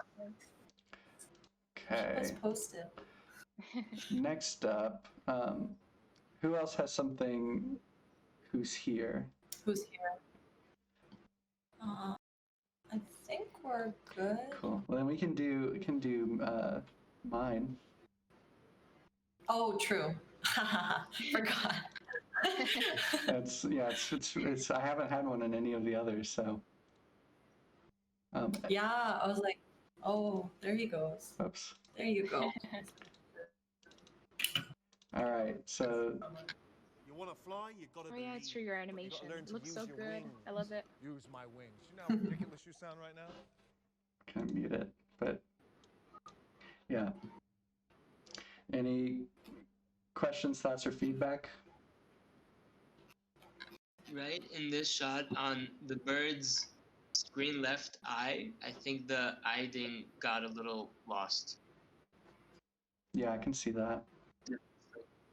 Okay. Let's post it. Next up, who else has something? Who's here? Who's here? I think we're good. Cool. Well, then we can do mine. Oh, true. Forgot. It's I haven't had one in any of the others, so. Yeah, I was like, oh, there he goes. Oops. There you go. All right. So You want to fly, you got to Oh yeah, it's true. Your animation it looks so good. I love it. Use my wings. You know how ridiculous you sound right now? Kind of mute it, but yeah. Any questions, thoughts, or feedback? Right in this shot on the bird's screen left eye, I think the eyeding got a little lost. Yeah, I can see that.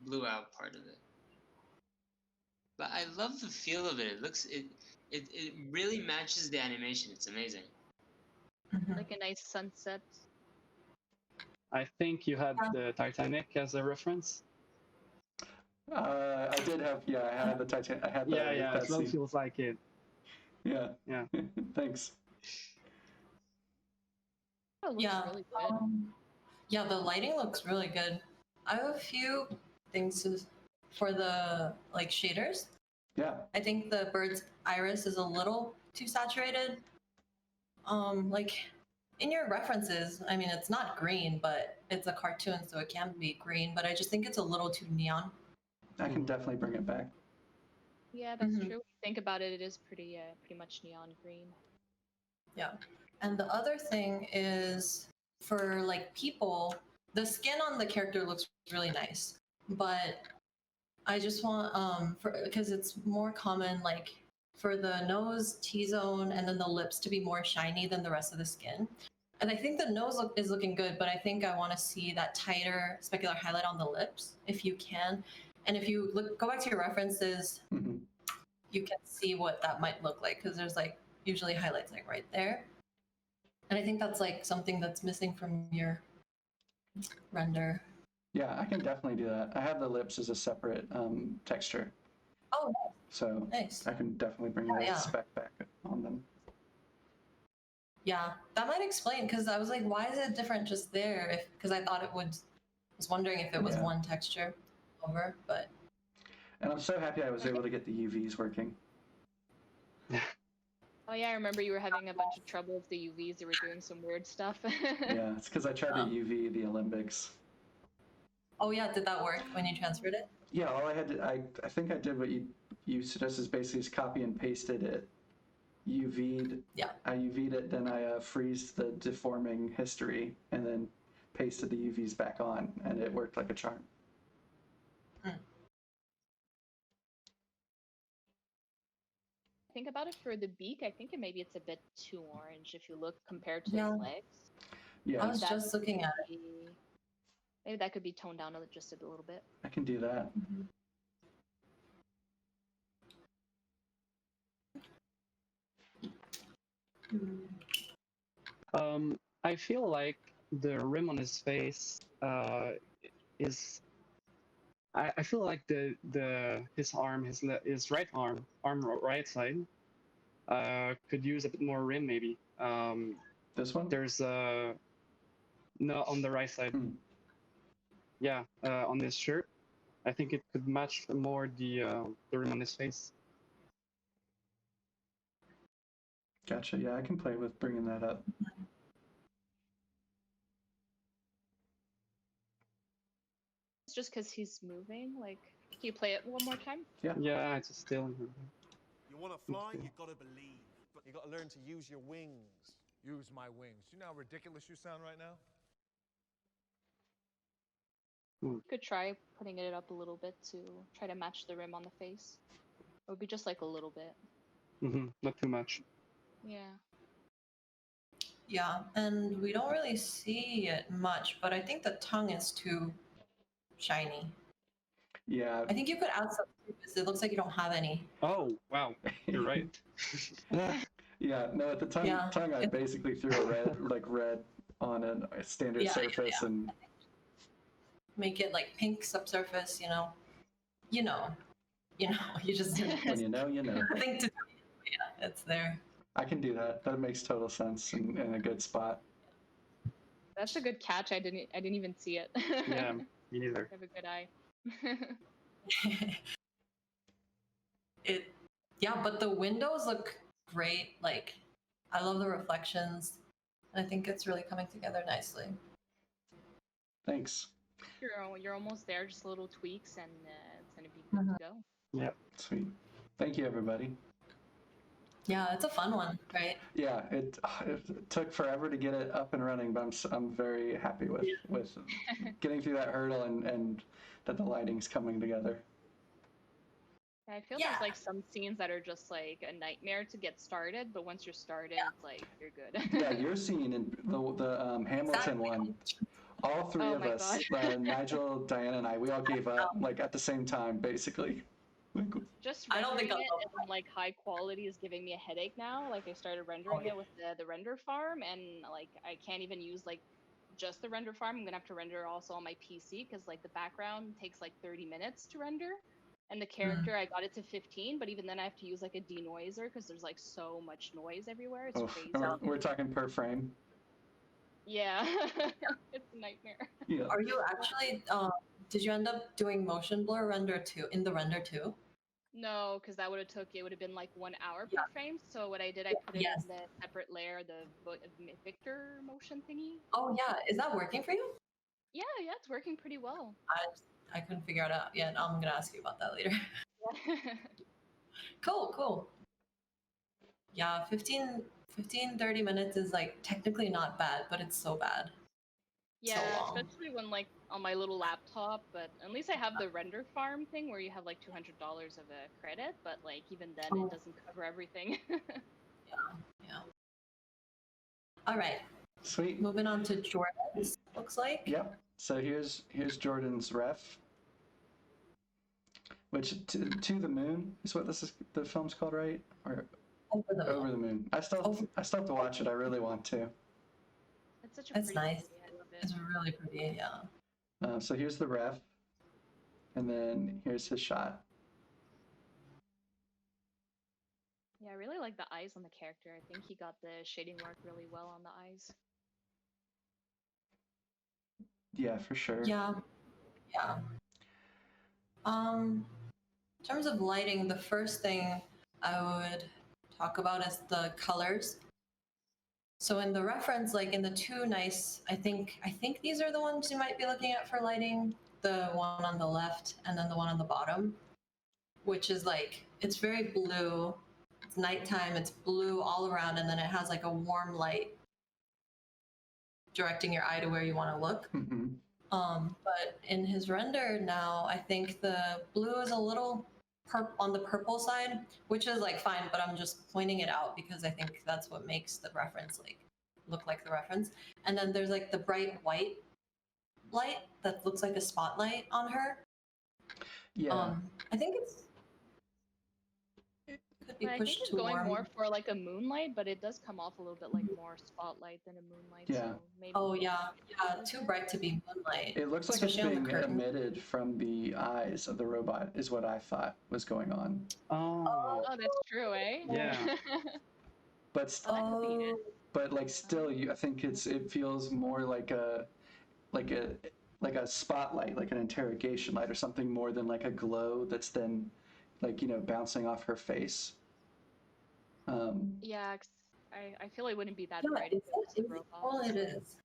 Blew out part of it. But I love the feel of it. It really matches the animation. It's amazing. Like a nice sunset. I think you had the Titanic as a reference. I did have, yeah, I had the Titanic. I had Yeah, yeah, that it well scene. feels like it. Yeah. Yeah. Thanks. Oh, it looks Yeah. really good. Yeah, the lighting looks really good. I have a few things for the like shaders. Yeah. I think the bird's iris is a little too saturated. Like in your references, I mean, it's not green, but it's a cartoon, so it can be green. But I just think it's a little too neon. I can definitely bring it back. Yeah, that's true. When you think about it, it is pretty much neon green. Yeah. And the other thing is for like people, the skin on the character looks really nice, but I just want because it's more common like for the nose, T-zone, and then the lips to be more shiny than the rest of the skin. And I think the nose is looking good, but I think I want to see that tighter specular highlight on the lips if you can. And if you go back to your references, you can see what that might look like because there's like usually highlights like right there. And I think that's like something that's missing from your render. Yeah, I can definitely do that. I have the lips as a separate texture. Oh, so nice. I can definitely bring that spec back on them. Yeah, that might explain because I was like, why is it different just there? Because I thought it would. Was wondering if it was one texture over, but. And I'm so happy I was able to get the UVs working. Oh yeah, I remember you were having a bunch of trouble with the UVs. You were doing some weird stuff. Yeah, it's because I tried to UV the Olympics. Oh yeah, did that work when you transferred it? Yeah, all I had to, I think I did what you suggested is basically just copy and pasted it. UV'd. Yeah. I UV'd it, then I freezed the deforming history, and then pasted the UVs back on, and it worked like a charm. Think about it for the beak. I think maybe it's a bit too orange if you look compared to his legs. Yeah. I was just looking at it. Maybe that could be toned down just a little bit. I can do that. I feel like the rim on his face is. I feel like his arm, his right arm right side, could use a bit more rim maybe. This one? There's no on the right side. Yeah, on this shirt, I think it could match more the rim on his face. Gotcha. Yeah, I can play with bringing that up. It's just because he's moving. Like, can you play it one more time? Yeah. Yeah, it's still. You want to fly, you got to believe. You got to learn to use your wings. Use my wings. You know how ridiculous you sound right now? Could try putting it up a little bit to try to match the rim on the face. It would be just like a little bit. Not too much. Yeah. Yeah, and we don't really see it much, but I think the tongue is too shiny. Yeah. I think you could add some because it looks like you don't have any. Oh, wow. You're right. Yeah, no, at the tongue I basically threw a red on a standard surface and make it like pink subsurface, you just when you know, you know. I think it's there. I can do that. That makes total sense and in a good spot. That's a good catch. I didn't even see it. Yeah, me neither. You have a good eye. But the windows look great. Like, I love the reflections. I think it's really coming together nicely. Thanks. You're almost there. Just little tweaks, and it's gonna be good to go. Yep. Sweet. Thank you, everybody. Yeah, it's a fun one, right? Yeah, it took forever to get it up and running, but I'm very happy with getting through that hurdle and that the lighting's coming together. I feel Yeah. there's like some scenes that are just like a nightmare to get started, but once you're started, it's like you're good. Yeah, your scene in the Hamilton Exactly. one, all three Oh of my us, Nigel, Diana, and I, we all gave up like at the same time, basically. Just I don't think rendering I'll it in like high quality is giving me a headache now. Like I started rendering it with the render farm, and like I can't even use like just the render farm. I'm gonna have to render also on my PC because like the background takes like 30 minutes to render, and the character I got it to 15, but even then I have to use like a denoiser because there's like so much noise everywhere. It's Oof. crazy. We're talking per frame. Yeah, it's a nightmare. Yeah. Are you actually? Did you end up doing motion blur render too in the render too? No, because that would have took it would have been like 1 hour Yeah. per frame. So what I did, I put it Yes. in the separate layer, the Victor motion thingy. Oh yeah, is that working for you? Yeah, it's working pretty well. I couldn't figure it out yet. I'm gonna ask you about that later. Cool. Yeah, 15, 30 minutes is like technically not bad, but it's so bad. Yeah, long. especially when like on my little laptop. But at least I have the render farm thing where you have like $200 of a credit. But like even then, Oh. it doesn't cover everything. Yeah. All right, Sweet. moving on to Jordan's. Looks like. Yep. So here's Jordan's ref, which to the moon is what the film's called, right? Or Over the Moon. I still have to watch it. I really want to. It's such a It's pretty nice. movie. I love it. It's really pretty. Yeah. So here's the ref, and then here's his shot. Yeah, I really like the eyes on the character. I think he got the shading work really well on the eyes. Yeah, for sure. Yeah. In terms of lighting, the first thing I would talk about is the colors. So in the reference, like in the two nice, I think these are the ones you might be looking at for lighting. The one on the left and then the one on the bottom, which is like, it's very blue. It's nighttime, it's blue all around, and then it has like a warm light directing your eye to where you want to look. Mm-hmm. But in his render now, I think the blue is a little on the purple side, which is like fine, but I'm just pointing it out because I think that's what makes the reference like look like the reference. And then there's like the bright white light that looks like a spotlight on her. Yeah. I think it could be I think pushed it's to going warm. more for like a moonlight, but it does come off a little bit like more spotlight than a moonlight. Yeah. So maybe Oh yeah, too bright to be moonlight. It looks like it's especially on the being curtain. emitted from the eyes of the robot, is what I thought was going on. Oh. Oh, that's true, eh? Yeah. But Oh, like still, I think it feels more like a spotlight, like an interrogation light or something, more than like a glow that's then like bouncing off her face. Yeah, I feel it wouldn't be that yeah, bright if it was a robot. well, it is.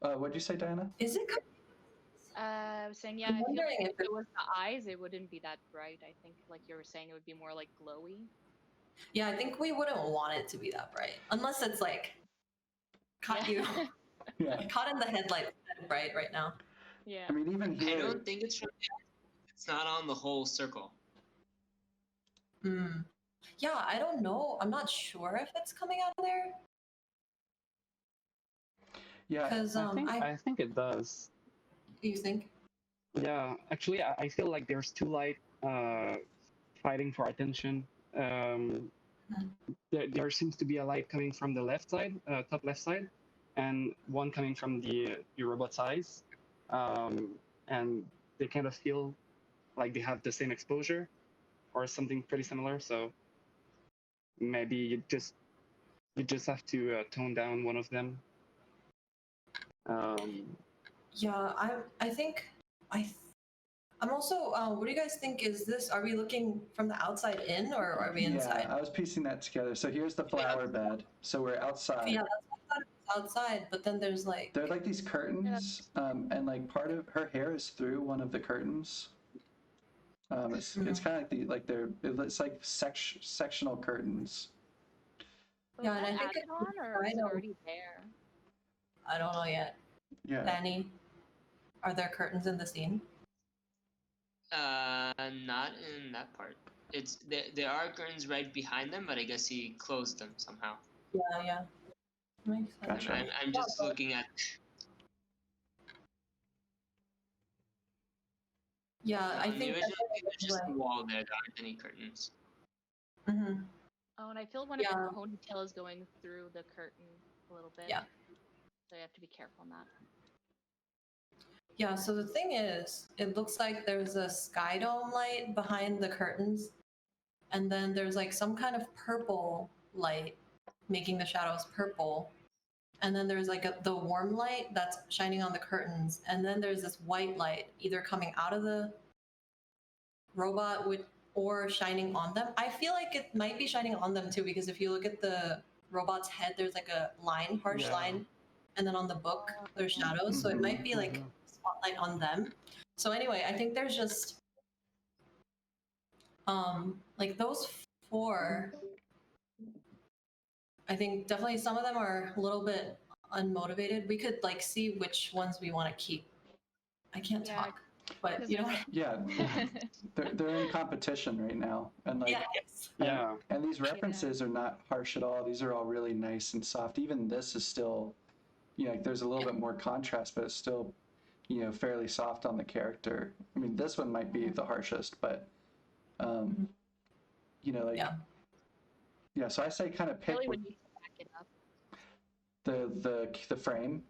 What'd you say, Diana? Is it? I was saying, yeah, I'm I feel wondering like if if it was the eyes, it wouldn't be that bright. I think, like you were saying, it would be more like glowy. Yeah, I think we wouldn't want it to be that bright, unless it's like caught you Yeah. caught in the headlights bright right now. Yeah. I mean, even I here. don't think it's not on the whole circle. Yeah, I don't know. I'm not sure if it's coming out of there. Yeah. Because I think it does. you think? Yeah, actually, I feel like there's two light fighting for attention. There seems to be a light coming from the left side, top left side, and one coming from the robot's eyes. And they kind of feel like they have the same exposure or something pretty similar. So maybe you just have to tone down one of them. Yeah, I think I'm also. What do you guys think? Are we looking from the outside in, or are we inside? Yeah, I was piecing that together. So here's the flower bed. So we're outside. Yeah, that's what I thought it was outside, but then there's like They're like these curtains, and like part of her hair is through one of the curtains. It's kind of it's like sectional curtains. Was Yeah, and that I think added it's on or is it kind of- already there? I don't know yet. Yeah. Danny, are there curtains in the scene? Not in that part. It's there are curtains right behind them, but I guess he closed them somehow. Yeah. Makes sense. Gotcha. I'm just looking at. Yeah, I On the think original, it was just the wall there. There aren't any curtains. Mhm. Oh, and I feel when Yeah. a ponytail is going through the curtain a little bit. Yeah. So you have to be careful on that. Yeah, so the thing is, it looks like there's a sky dome light behind the curtains, and then there's like some kind of purple light making the shadows purple. And then there's like the warm light that's shining on the curtains, and then there's this white light either coming out of the robot or shining on them. I feel like it might be shining on them too, because if you look at the robot's head, there's like a harsh line, and then on the book there's shadows, so it might be like spotlight on them. So anyway, I think there's just like those four. I think definitely some of them are a little bit unmotivated. We could like see which ones we want to keep. I can't Yeah, talk, but 'cause you know. Yeah, they're in competition right now, and like Yes. Yeah. and these references are not harsh at all. These are all really nice and soft. Even this is still, like there's a little bit more contrast, but it's still, fairly soft on the character. I mean, this one might be the harshest, but like yeah. So I say kind of pick really would need to back it up. the frame.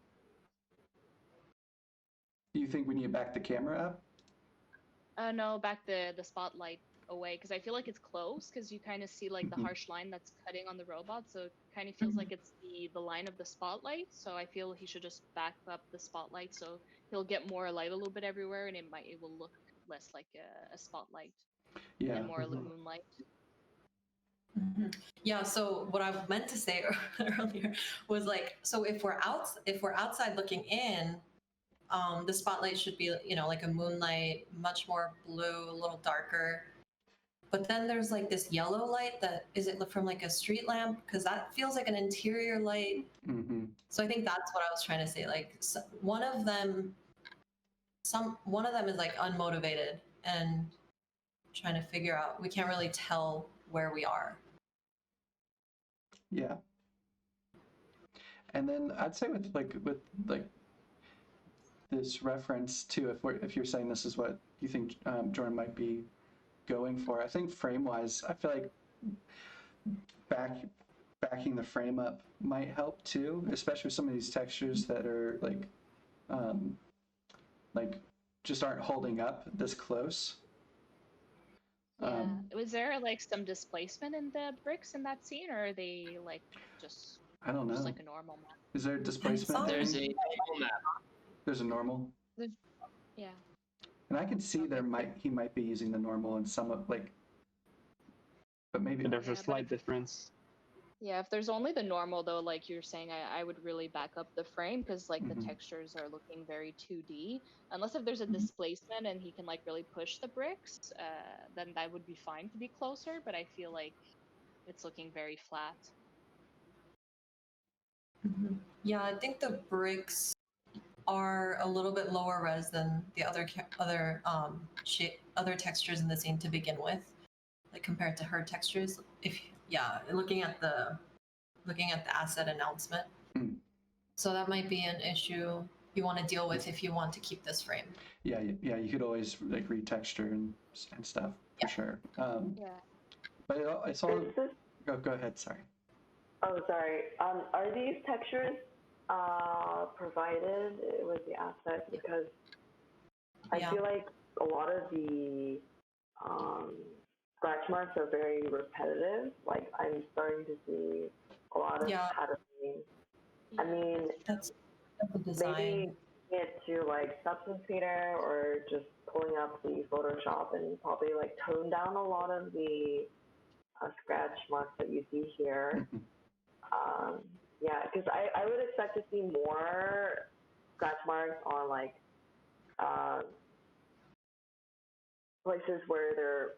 Do you think we need to back the camera up? No, back the spotlight away because I feel like it's close because you kind of see like the harsh line that's cutting on the robot, so it kind of feels like it's the line of the spotlight. So I feel he should just back up the spotlight so he'll get more light a little bit everywhere, and it will look less like a spotlight and more like moonlight. Yeah, so what I meant to say earlier was like, so if we're outside looking in, the spotlight should be, like a moonlight, much more blue, a little darker. But then there's like this yellow light that is it from like a street lamp? Because that feels like an interior light. So I think that's what I was trying to say. Like one of them is like unmotivated and trying to figure out. We can't really tell where we are. Yeah. And then I'd say with this reference to if you're saying this is what you think Jordan might be going for, I think frame wise, I feel like backing the frame up might help too, especially with some of these textures that are like just aren't holding up this close. Yeah. Was there like some displacement in the bricks in that scene, or are they like just? I don't know. Just like a normal map. Is there a displacement? There's a normal map. There's a normal. Yeah. And I can see he might be using the normal in some of but maybe There's a slight difference. Yeah, if there's only the normal though, like you're saying, I would really back up the frame because like the textures are looking very 2D. Unless if there's a displacement and he can like really push the bricks, then that would be fine to be closer. But I feel like it's looking very flat. Yeah, I think the bricks are a little bit lower res than the other textures in the scene to begin with, like compared to her textures. Looking at the asset announcement. So that might be an issue you want to deal with if you want to keep this frame. Yeah, you could always like retexture and stuff for sure. But it's all. Go ahead. Sorry. Oh, sorry. Are these textures provided with the asset? Because I feel like a lot of the scratch marks are very repetitive. Like I'm starting to see a lot of patterning. I mean, that's the design. Maybe it to like Substance Painter or just pulling up the Photoshop and probably like tone down a lot of the scratch marks that you see here. Yeah, because I would expect to see more scratch marks on like places where they're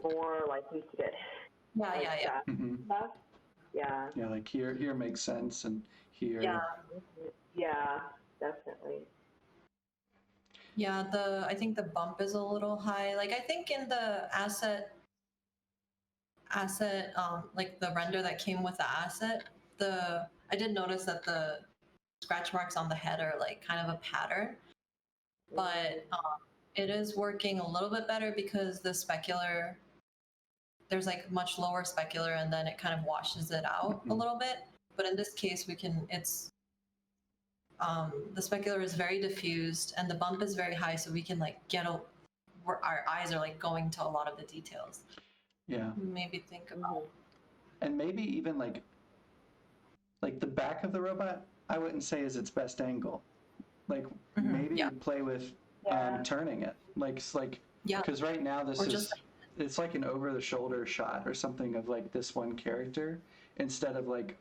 more likely to get Yeah, like yeah, yeah. scratched Hmm. and stuff. Yeah. Yeah, like here makes sense, and here. Yeah. Yeah, definitely. Yeah, I think the bump is a little high. Like I think in the asset like the render that came with the asset, I did notice that the scratch marks on the head are like kind of a pattern, but it is working a little bit better because the specular, there's like much lower specular and then it kind of washes it out a Mhm. little bit. But in this case, it's the specular is very diffused and the bump is very high, so we can like our eyes are like going to a lot of the details. Yeah, Maybe think about. and maybe even like the back of the robot, I wouldn't say is its best angle. Like maybe Yeah. play with Yeah. turning it, like Yeah. because right now this Or is just it's like an over the shoulder shot or something of like this one character instead of like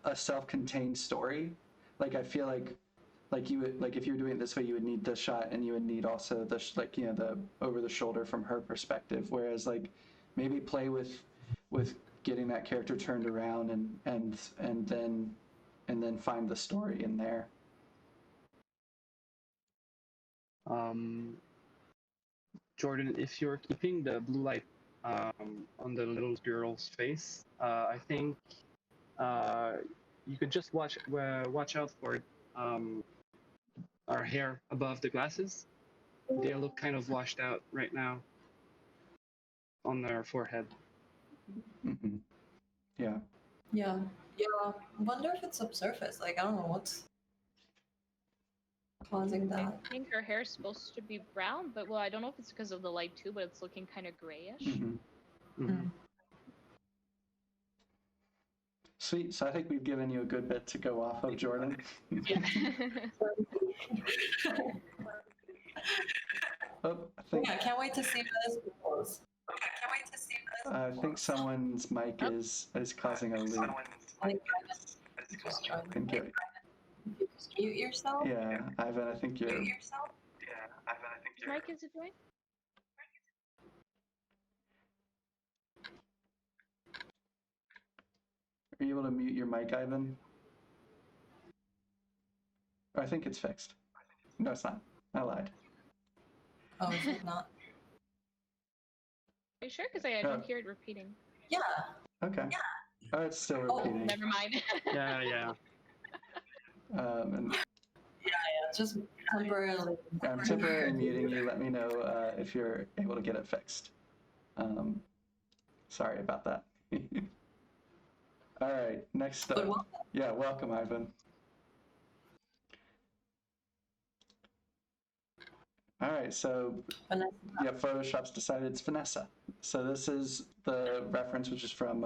a self-contained story. Like I feel like you would, like if you were doing it this way, you would need the shot and you would need also the like the over the shoulder from her perspective. Whereas like maybe play with getting that character turned around and then find the story in there. Jordan, if you're keeping the blue light on the little girl's face, I think you could just watch out for our hair above the glasses. They look kind of washed out right now on their forehead. Mm-hmm. Yeah. yeah. I wonder if it's subsurface. Like I don't know what's causing I that. think her hair is supposed to be brown, but well, I don't know if it's because of the light too, but it's looking kind of grayish. Mm-hmm. Mm-hmm. Sweet. So I think we've given you a good bit to go off of, Jordan. Yeah. Oh, I think Yeah, can't wait to see this goes. I think someone's mic is causing a loop. I think just join. I think you're, Mute yourself. yeah, Ivan, I think you're. Which mic is it doing? Are you able to mute your mic, Ivan? I think it's fixed. No, it's not. I lied. Oh, is it not? Are you sure? Because I don't hear it repeating. Yeah. Okay. Oh, it's still Oh, repeating. Never mind. Yeah. And Just temporarily. I'm temporarily muting you. Let me know if you're able to get it fixed. Sorry about that. All right, next up. Yeah, welcome, Ivan. All right, so Vanessa. yeah, Photoshop's decided it's Vanessa. So this is the reference, which is from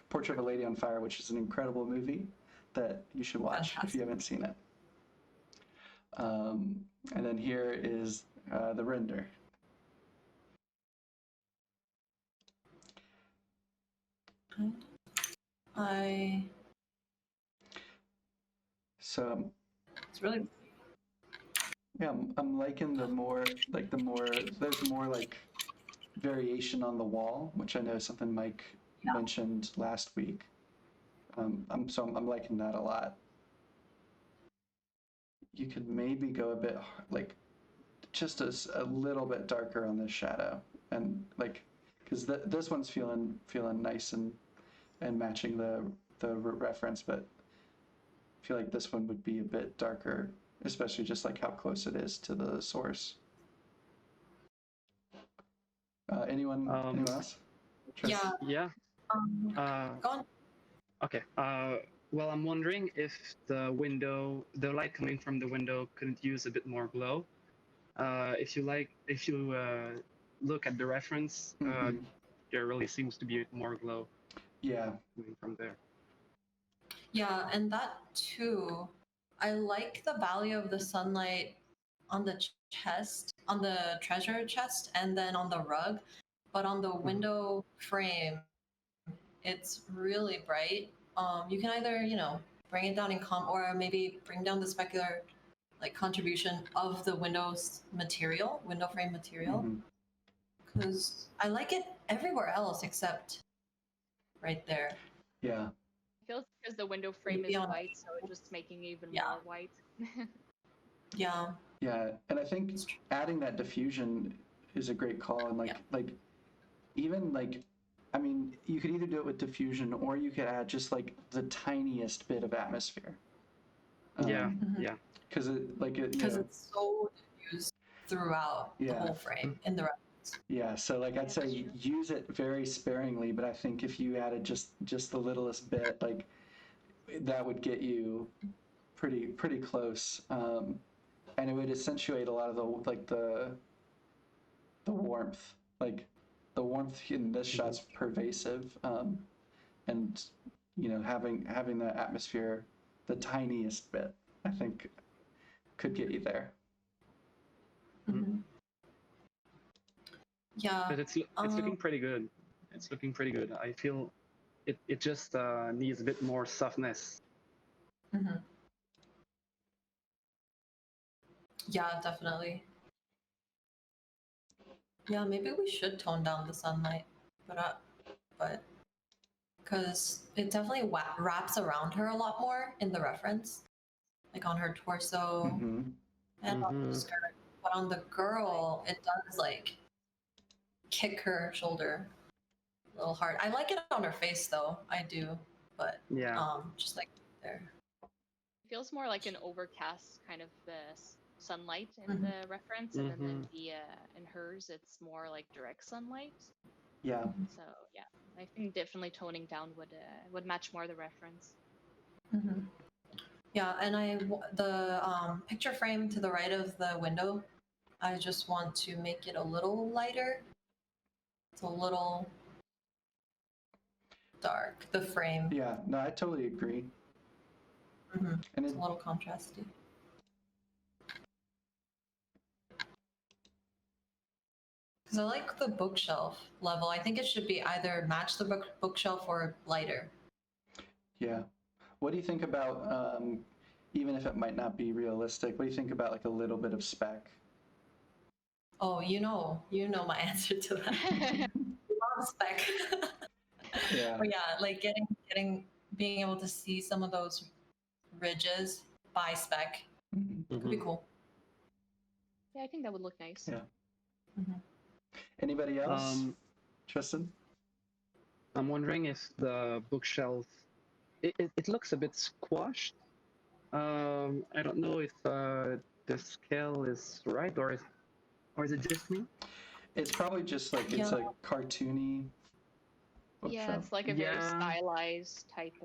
Portrait of a Lady on Fire, which is an incredible movie that you should watch if you haven't seen it. And then here is the render. So It's really. yeah, I'm liking the more there's more like variation on the wall, which I know is something Mike mentioned last week. I'm liking that a lot. You could maybe go a bit like just a little bit darker on this shadow, and like because this one's feeling nice and matching the reference, but I feel like this one would be a bit darker, especially just like how close it is to the source. Anyone else? Yeah. Yeah. Go on. Okay. Well, I'm wondering if the light coming from the window could use a bit more glow. If you look at the reference, there really seems to be more glow. Yeah. Coming from there. Yeah, and that too. I like the value of the sunlight on the chest, on the treasure chest, and then on the rug. But on the window frame, it's really bright you can either, bring it down in comp or maybe bring down the specular like contribution of the window frame material. Mhm. Because I like it everywhere else except right there. Yeah. I feel it's because the window frame Maybe is on- white, so it's just making it even Yeah. more white. Yeah. Yeah, and I think adding that diffusion is a great call, and even I mean, you could either do it with diffusion or you could add just like the tiniest bit of atmosphere. Yeah, Mhm. yeah. Because Because it's so diffused throughout the Yeah. whole frame in the reference. Yeah, so like I'd say use it very sparingly, but I think if you added just the littlest bit, like that would get you pretty close, and it would accentuate a lot of the warmth. Like the warmth in this shot's pervasive, and having that atmosphere, the tiniest bit, I think could get you there. Mhm. Yeah. But it's looking pretty good. It's looking pretty good. I feel it just needs a bit more softness. Mhm. Yeah, definitely. Yeah, maybe we should tone down the sunlight, but because it definitely wraps around her a lot more in the reference, like on her torso Mm-hmm. and on the skirt. But on the girl, it does like kick her shoulder a little hard. I like it on her face though, I do, but Yeah. just like there. It feels more like an overcast kind of sunlight in the reference, and then in hers it's more like direct sunlight. Yeah. So yeah, I think definitely toning down would match more the reference. Mm-hmm. Yeah, and the picture frame to the right of the window, I just want to make it a little lighter. It's a little dark. The frame. Yeah. No, I totally agree. Mm-hmm. And It's a little contrasty. Because I like the bookshelf level. I think it should be either match the bookshelf or lighter. Yeah. What do you think about, even if it might not be realistic, what do you think about like a little bit of spec? Oh, you know my answer to that. Love spec. Yeah. But yeah, like being able to see some of those ridges by spec could be cool. Yeah, I think that would look nice. Yeah. Mm-hmm. Anybody else? Tristan? I'm wondering if the bookshelf it looks a bit squashed. I don't know if the scale is right or is it just me? It's probably just like it's a cartoony bookshelf. Yeah, it's like a very stylized type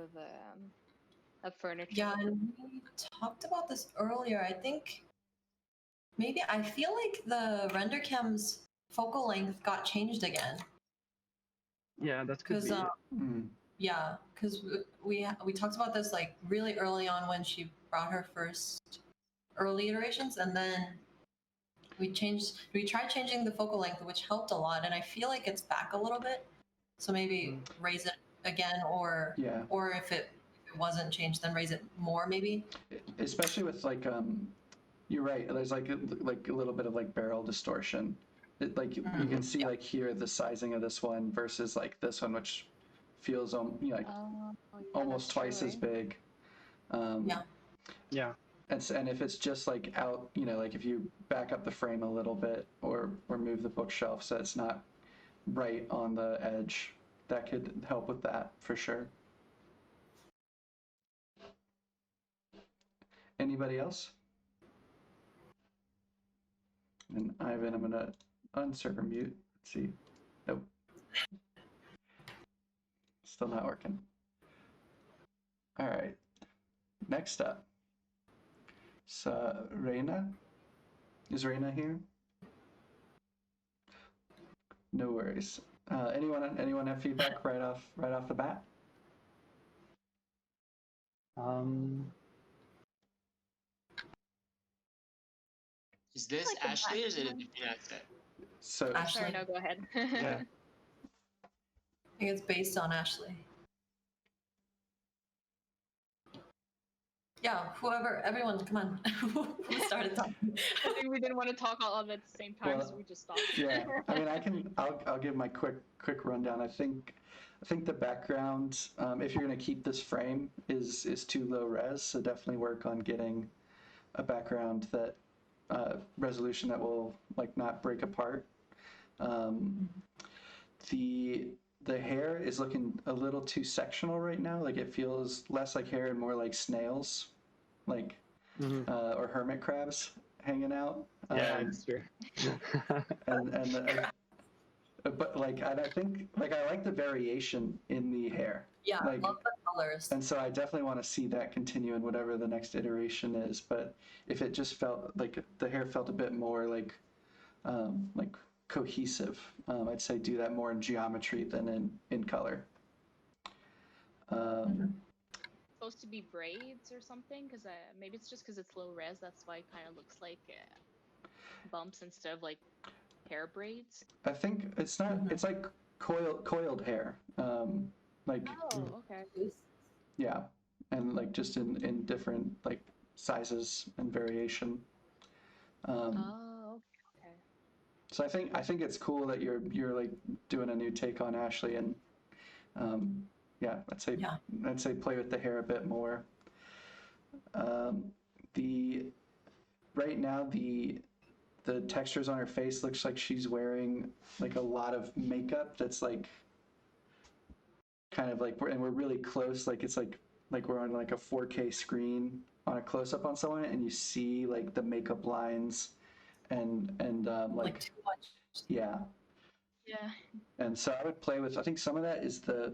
of furniture. Yeah, and we talked about this earlier. I think I feel like the render cam's focal length got changed again. Yeah, that could be. Yeah, because we talked about this like really early on when she brought her first early iterations, and then we tried changing the focal length, which helped a lot, and I feel like it's back a little bit. So maybe raise it again, or if it wasn't changed, then raise it more maybe. Especially with like you're right. There's like a little bit of like barrel distortion. You can see like here the sizing of this one versus like this one, which feels almost twice as big. Yeah. And if it's just like out, like if you back up the frame a little bit or move the bookshelf so it's not right on the edge, that could help with that for sure. Anybody else? And Ivan, I'm gonna unserver mute. Let's see. Nope. Still not working. All right. Next up. So Reina. Is Reina here? No worries. Anyone have feedback right off the bat? Is this Like Ashley or is it a different accent? So Ashley. Sorry, no, go ahead. Yeah. I think it's based on Ashley. Yeah, whoever, everyone, come on. Who started talking? I think we didn't want to talk all at the same time, so Well, we just stopped. Yeah, I mean, I'll give my quick rundown. I think the background, if you're going to keep this frame, is too low res. So definitely work on getting a background that resolution that will like not break apart. The hair is looking a little too sectional right now. Like it feels less like hair and more like snails, like or hermit crabs hanging out. Yeah, it's true. and but like I think like I like the variation in the hair. Yeah, I Like, love the colors. and so I definitely want to see that continue in whatever the next iteration is. But if it just felt like the hair felt a bit more like cohesive, I'd say do that more in geometry than in color. Supposed to be braids or something, because maybe it's just because it's low res. That's why it kind of looks like bumps instead of like hair braids. I think it's not. It's like coiled hair. Like Oh, okay. yeah, and like just in different like sizes and variation. Oh, okay. So I think it's cool that you're like doing a new take on Ashley, and yeah, I'd say play with the hair a bit more. The right now the textures on her face looks like she's wearing like a lot of makeup that's like kind of like and we're really close, like it's like we're on like a 4K screen on a close-up on someone, and you see like the makeup lines and like too much. yeah. Yeah. And so I would play with, I think some of that is the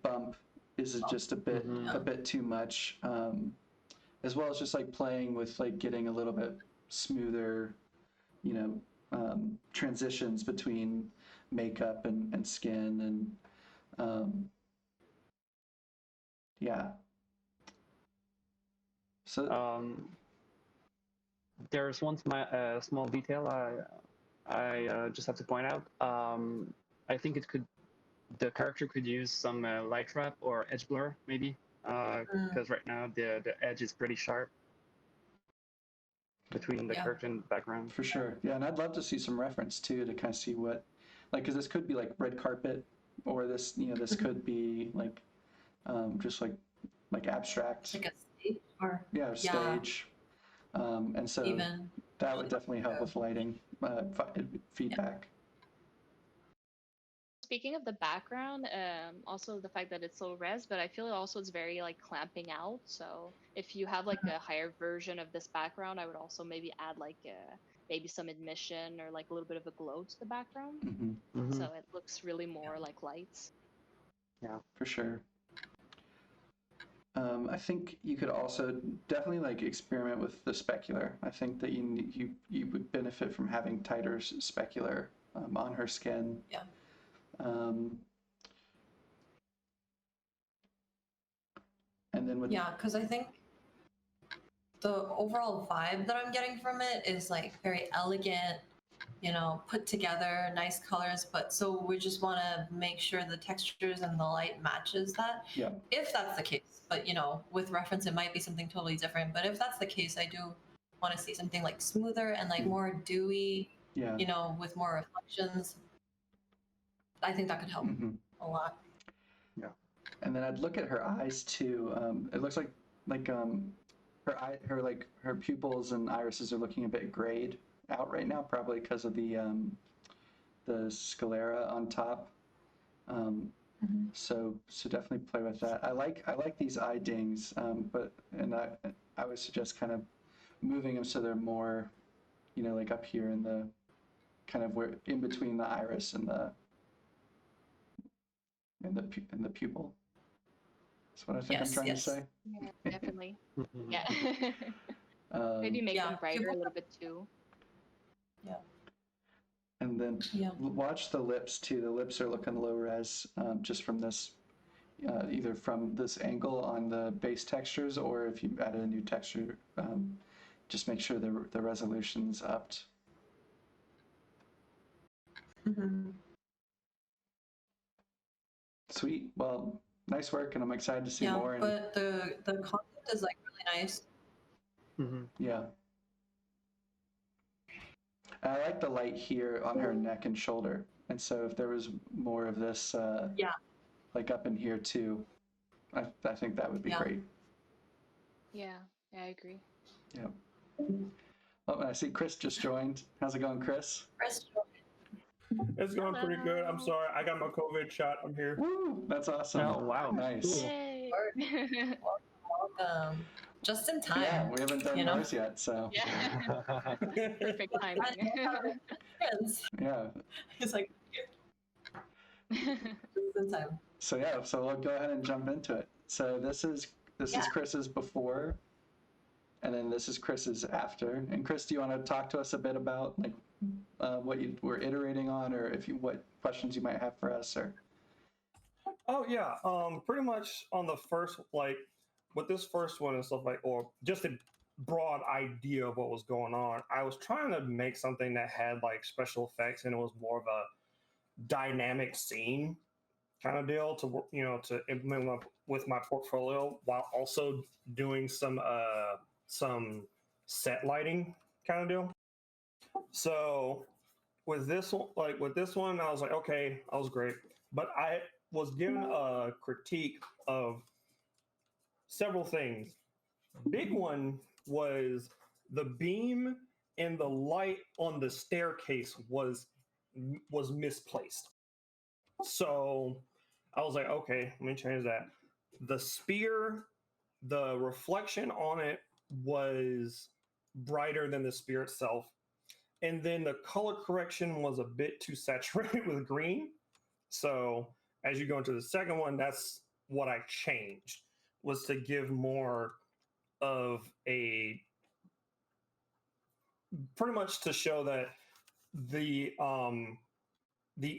bump is just a bit too much, as well as just like playing with like getting a little bit smoother, you know, transitions between makeup and skin and yeah. So there's one small detail I just have to point out. I think the character could use some light trap or edge blur maybe, because right now the edge is pretty sharp between the character and the background. For sure, yeah, and I'd love to see some reference too to kind of see what, like, because this could be like red carpet, or this this could be like just like abstract, Like a stage or stage, and so even that would definitely help with lighting feedback. Speaking of the background, also the fact that it's low res, but I feel also it's very like clamping out. So if you have like a higher version of this background, I would also maybe add like maybe some emission or like a little bit of a glow to the background, so it looks really more like lights. Yeah, for sure. I think you could also definitely like experiment with the specular. I think that you would benefit from having tighter specular on her skin. Yeah. And then with because I think the overall vibe that I'm getting from it is like very elegant, put together, nice colors. But so we just want to make sure the textures and the light matches that. Yeah. If that's the case, but with reference, it might be something totally different. But if that's the case, I do want to see something like smoother and like more dewy. Yeah. With more reflections. I think that could help a lot. Yeah. And then I'd look at her eyes too. It looks like her pupils and irises are looking a bit grayed out right now, probably because of the sclera on top. So definitely play with that. I like these eye dings, but I would suggest kind of moving them so they're more, like up here in the kind of where in between the iris and the pupil. That's what I think I'm trying to say. Yeah, definitely. Yeah. Maybe make them brighter a little bit too. Yeah. And then watch the lips too. The lips are looking low res, just from this, either from this angle on the base textures, or if you added a new texture, just make sure the resolution's upped. Sweet. Well, nice work, and I'm excited to see more. But the concept is like really nice. Yeah. I like the light here on her neck and shoulder. And so if there was more of this, like up in here too, I think that would be great. Yeah, I agree. Yeah. Oh, I see Chris just joined. How's it going, Chris? Chris, It's going pretty good. I'm sorry. I got my COVID shot. I'm here. Woo! That's awesome. Oh, wow. Nice. Yay. welcome. Just in time. Yeah, we haven't done yours yet, so. Yeah. Perfect timing. Yeah. It's like just in time. So yeah, so we'll go ahead and jump into it. So this is Chris's before, and then this is Chris's after. And Chris, do you want to talk to us a bit about like what you were iterating on, or what questions you might have for us, or? Oh yeah, pretty much on the first, like with this first one and stuff like, or just a broad idea of what was going on. I was trying to make something that had like special effects, and it was more of a dynamic scene kind of deal to implement with my portfolio, while also doing some set lighting kind of deal. So with this one, I was like, okay, that was great, but I was given a critique of several things. Big one was the beam and the light on the staircase was misplaced. So I was like, okay, let me change that. The spear, the reflection on it was brighter than the spear itself. And then the color correction was a bit too saturated with green. So as you go into the second one, that's what I changed, was to give more of a, pretty much to show that the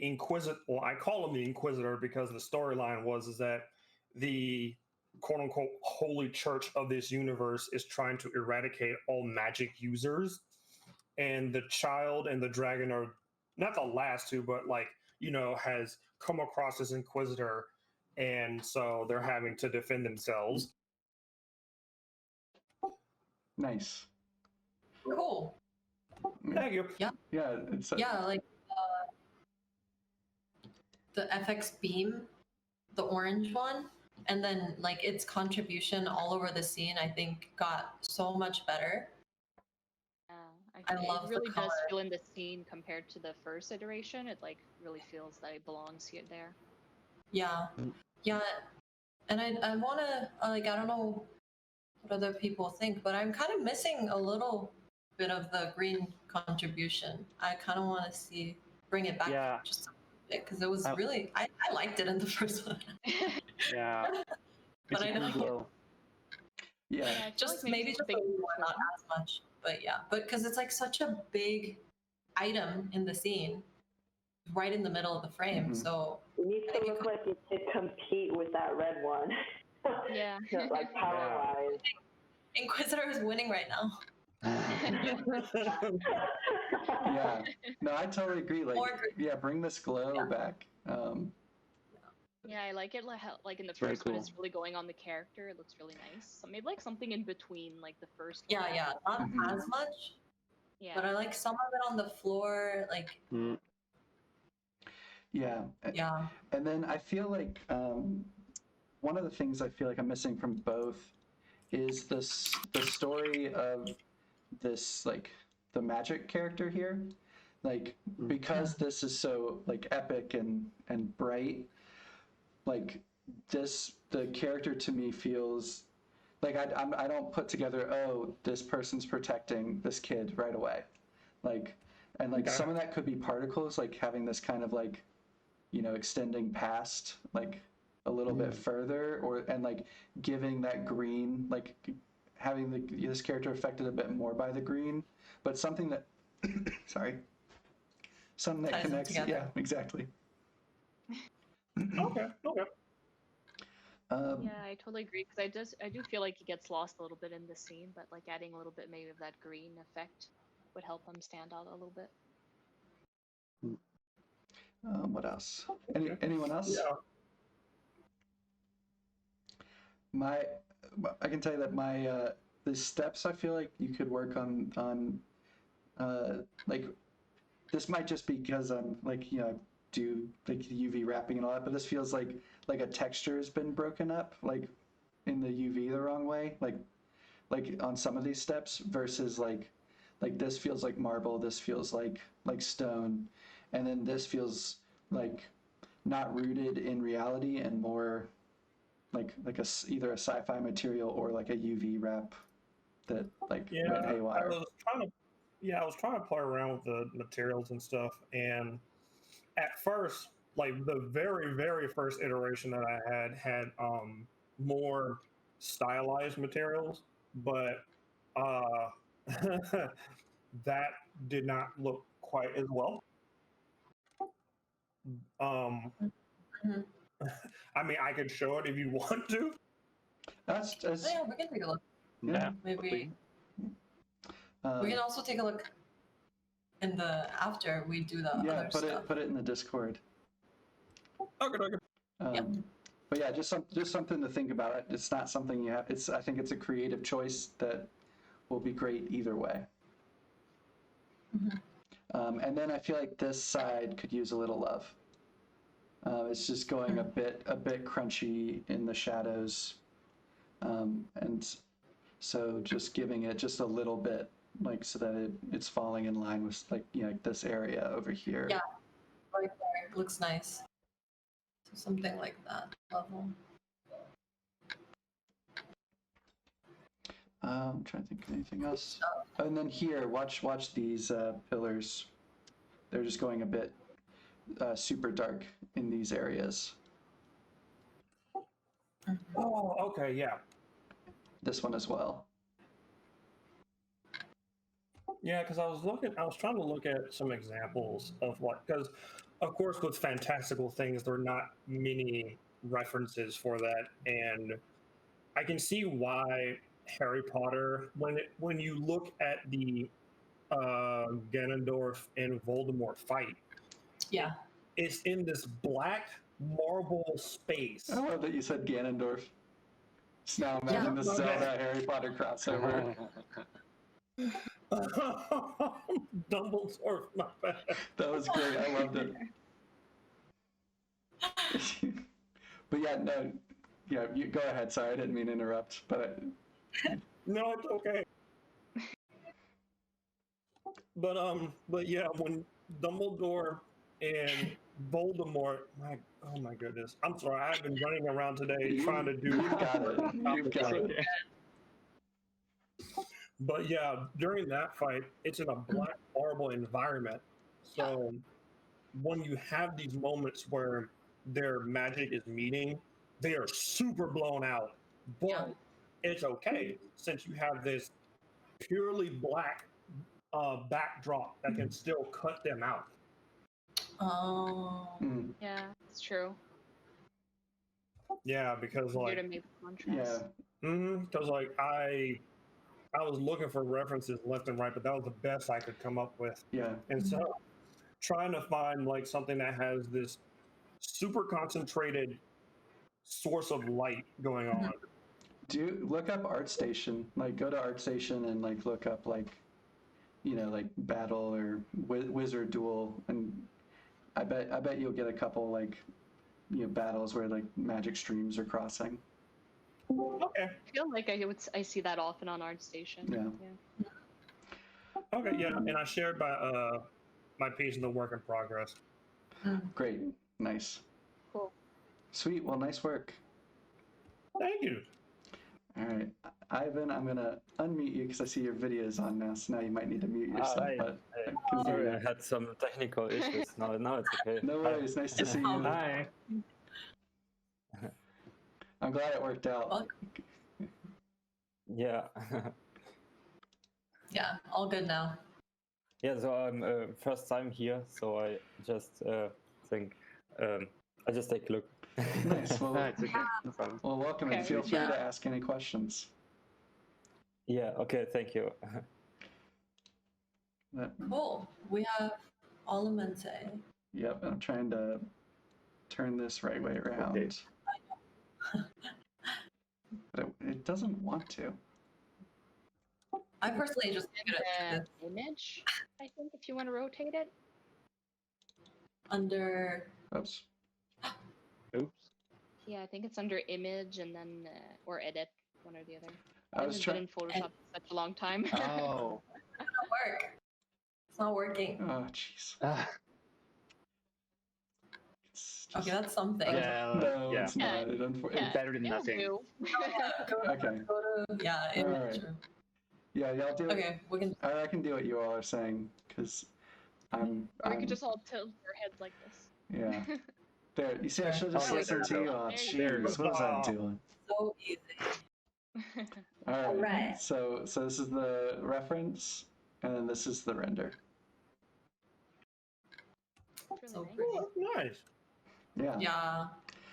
Inquisitor, well, I call him the Inquisitor because the storyline is that the quote unquote holy church of this universe is trying to eradicate all magic users. And the child and the dragon are not the last two, but like, has come across this Inquisitor. And so they're having to defend themselves. Nice. Cool. Thank you. Yeah. Yeah. Like the FX beam, the orange one, and then like its contribution all over the scene, I think got so much better. I love it the really does color. feel in the scene compared to the first iteration. It like really feels that it belongs here there. Yeah. And I want to I don't know what other people think, but I'm kind of missing a little bit of the green contribution. I kind of want to bring it back just a bit, because it was really I liked it in the first one. Yeah. But I know. Yeah. Just maybe just a little more, not as much. But yeah, because it's like such a big item in the scene, right in the middle of the frame. So it needs to look like it could compete with that red one. Yeah. Like power-wise. Inquisitor is winning right now. Yeah. No, I totally agree. Like, bring this glow back. Yeah, I like it. Like in the Very first one, cool. it's really going on the character. It looks really nice. So maybe like something in between, like the first one. Yeah, not as much. Yeah. But I like some of it on the floor, like. Yeah. Yeah. And then I feel like one of the things I feel like I'm missing from both is the story of this, like the magic character here, like because this is so like epic and bright. Like the character to me feels like I don't put together, oh, this person's protecting this kid right away, like, and like some of that could be particles, like having this kind of like, extending past like a little bit further, and like giving that green, like having this character affected a bit more by the green, but something that something that connects. Yeah, exactly. Okay. Yeah, I totally agree, because I do feel like he gets lost a little bit in the scene, but like adding a little bit maybe of that green effect would help him stand out a little bit. What else? Anyone else? Yeah. I can tell you that my the steps, I feel like you could work on like, this might just be because I'm like, you know, I do like UV wrapping and all that, but this feels like a texture has been broken up, like in the UV the wrong way, like on some of these steps versus like this feels like marble, this feels like stone, and then this feels like not rooted in reality and more like either a sci-fi material or like a UV wrap that like went haywire. I was trying to play around with the materials and stuff, and at first, like the very, very first iteration that I had more stylized materials, but that did not look quite as well. I mean, I could show it if you want to. That's Yeah, we can take a look. yeah. Maybe we can also take a look in the after we do the other stuff. Put it in the Discord. Okay. But yeah, just something to think about. It's not something you have. I think it's a creative choice that will be great either way. And then I feel like this side could use a little love. It's just going a bit crunchy in the shadows, and so just giving it just a little bit, like so that it's falling in line with like, you know, like this area over here. Yeah, right there. It looks nice. So something like that level. I'm trying to think of anything else. And then here, watch these pillars. They're just going a bit super dark in these areas. Oh, okay, yeah. This one as well. Yeah, because I was trying to look at some examples of what, because of course with fantastical things, there are not many references for that, and I can see why Harry Potter, when you look at the Ganondorf and Voldemort fight, yeah, it's in this black marble space. I love that you said Ganondorf. Just now imagine the Zelda Harry Potter crossover. Dumbledore, my bad. That was great. I loved it. But yeah, no, yeah, you go ahead. Sorry, I didn't mean to interrupt, but no, it's okay. But yeah, when Dumbledore and Voldemort, oh my goodness, I'm sorry, I've been running around today trying to do. You've got it. You've got it. But yeah, during that fight, it's in a black marble environment. So when you have these moments where their magic is meeting, they are super blown out. But it's okay since you have this purely black backdrop that can still cut them out. Oh. Yeah, it's true. Yeah, because Here like to make the contrast. because like I was looking for references left and right, but that was the best I could come up with. Yeah. And so trying to find like something that has this super concentrated source of light going on. Look up ArtStation. Like go to ArtStation and like look up like, you know, like battle or wizard duel, and I bet you'll get a couple like, you know, battles where like magic streams are crossing. Okay. I feel like I see that often on ArtStation. Yeah. Okay, yeah, and I shared my piece in the work in progress. Great. Nice. Cool. Sweet. Well, nice work. Thank you. All right, Ivan, I'm gonna unmute you because I see your video is on now, so now you might need to mute yourself. But sorry, I had some technical issues. Now it's okay. No worries. Nice to see you. Hi. I'm glad it worked out. Yeah. Yeah, all good now. Yeah, so I'm first time here, so I just think I just take a look. Nice. Well, It's okay. No problem. well, welcome and feel free to ask any questions. Yeah. Okay. Thank you. Cool. We have Alamente. Yep. I'm trying to turn this right way around. Okay. But it doesn't want to. I personally just leave it at The image, I think, if you want to rotate it. under. Oops. Oops. Yeah, I think it's under image and then or edit, one or the other. I I was haven't been trying. in Photoshop for such a long time. Oh. It doesn't work. It's not working. Oh, jeez. Ah, It's Okay, just- that's something. yeah. No, yeah. it's not. It Yeah, Better than it'll nothing. do. Okay. Go to yeah, All image. right. Yeah, y'all do it. Okay, we can. I can do what you all are saying because I'm. Or we I'm could just all tilt our heads like this. yeah. There. You see, I should have just Okay, listened to there you. we Oh, go. There jeez. you What was I go. doing? So easy. All right. Right. So this is the reference, and then this is the render. It's So really nice. Oh, nice. Yeah. Yeah.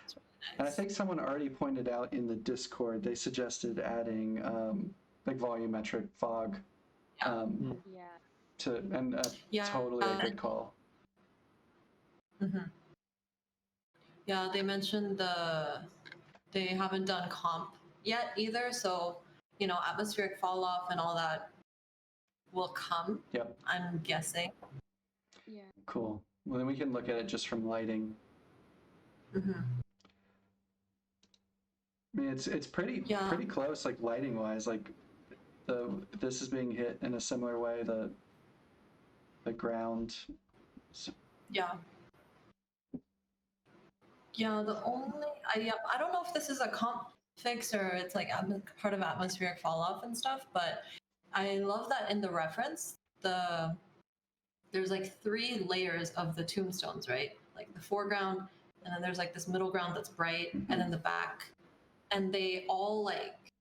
It's really And I nice. think someone already pointed out in the Discord, they suggested adding like volumetric fog Yeah. to, and Yeah. totally a good call. Mhm. Yeah, they mentioned they haven't done comp yet either, so atmospheric fall off and all that will come. Yep. I'm guessing. Yeah. Cool. Well, then we can look at it just from lighting. Hmm. I mean, it's pretty Yeah. pretty close, like lighting wise. Like this is being hit in a similar way. The ground. Yeah. Yeah. I don't know if this is a comp fix or it's like part of atmospheric fall off and stuff, but I love that in the reference there's like 3 layers of the tombstones, right? Like the foreground, and then there's like this middle ground that's bright, and then the back, and they all like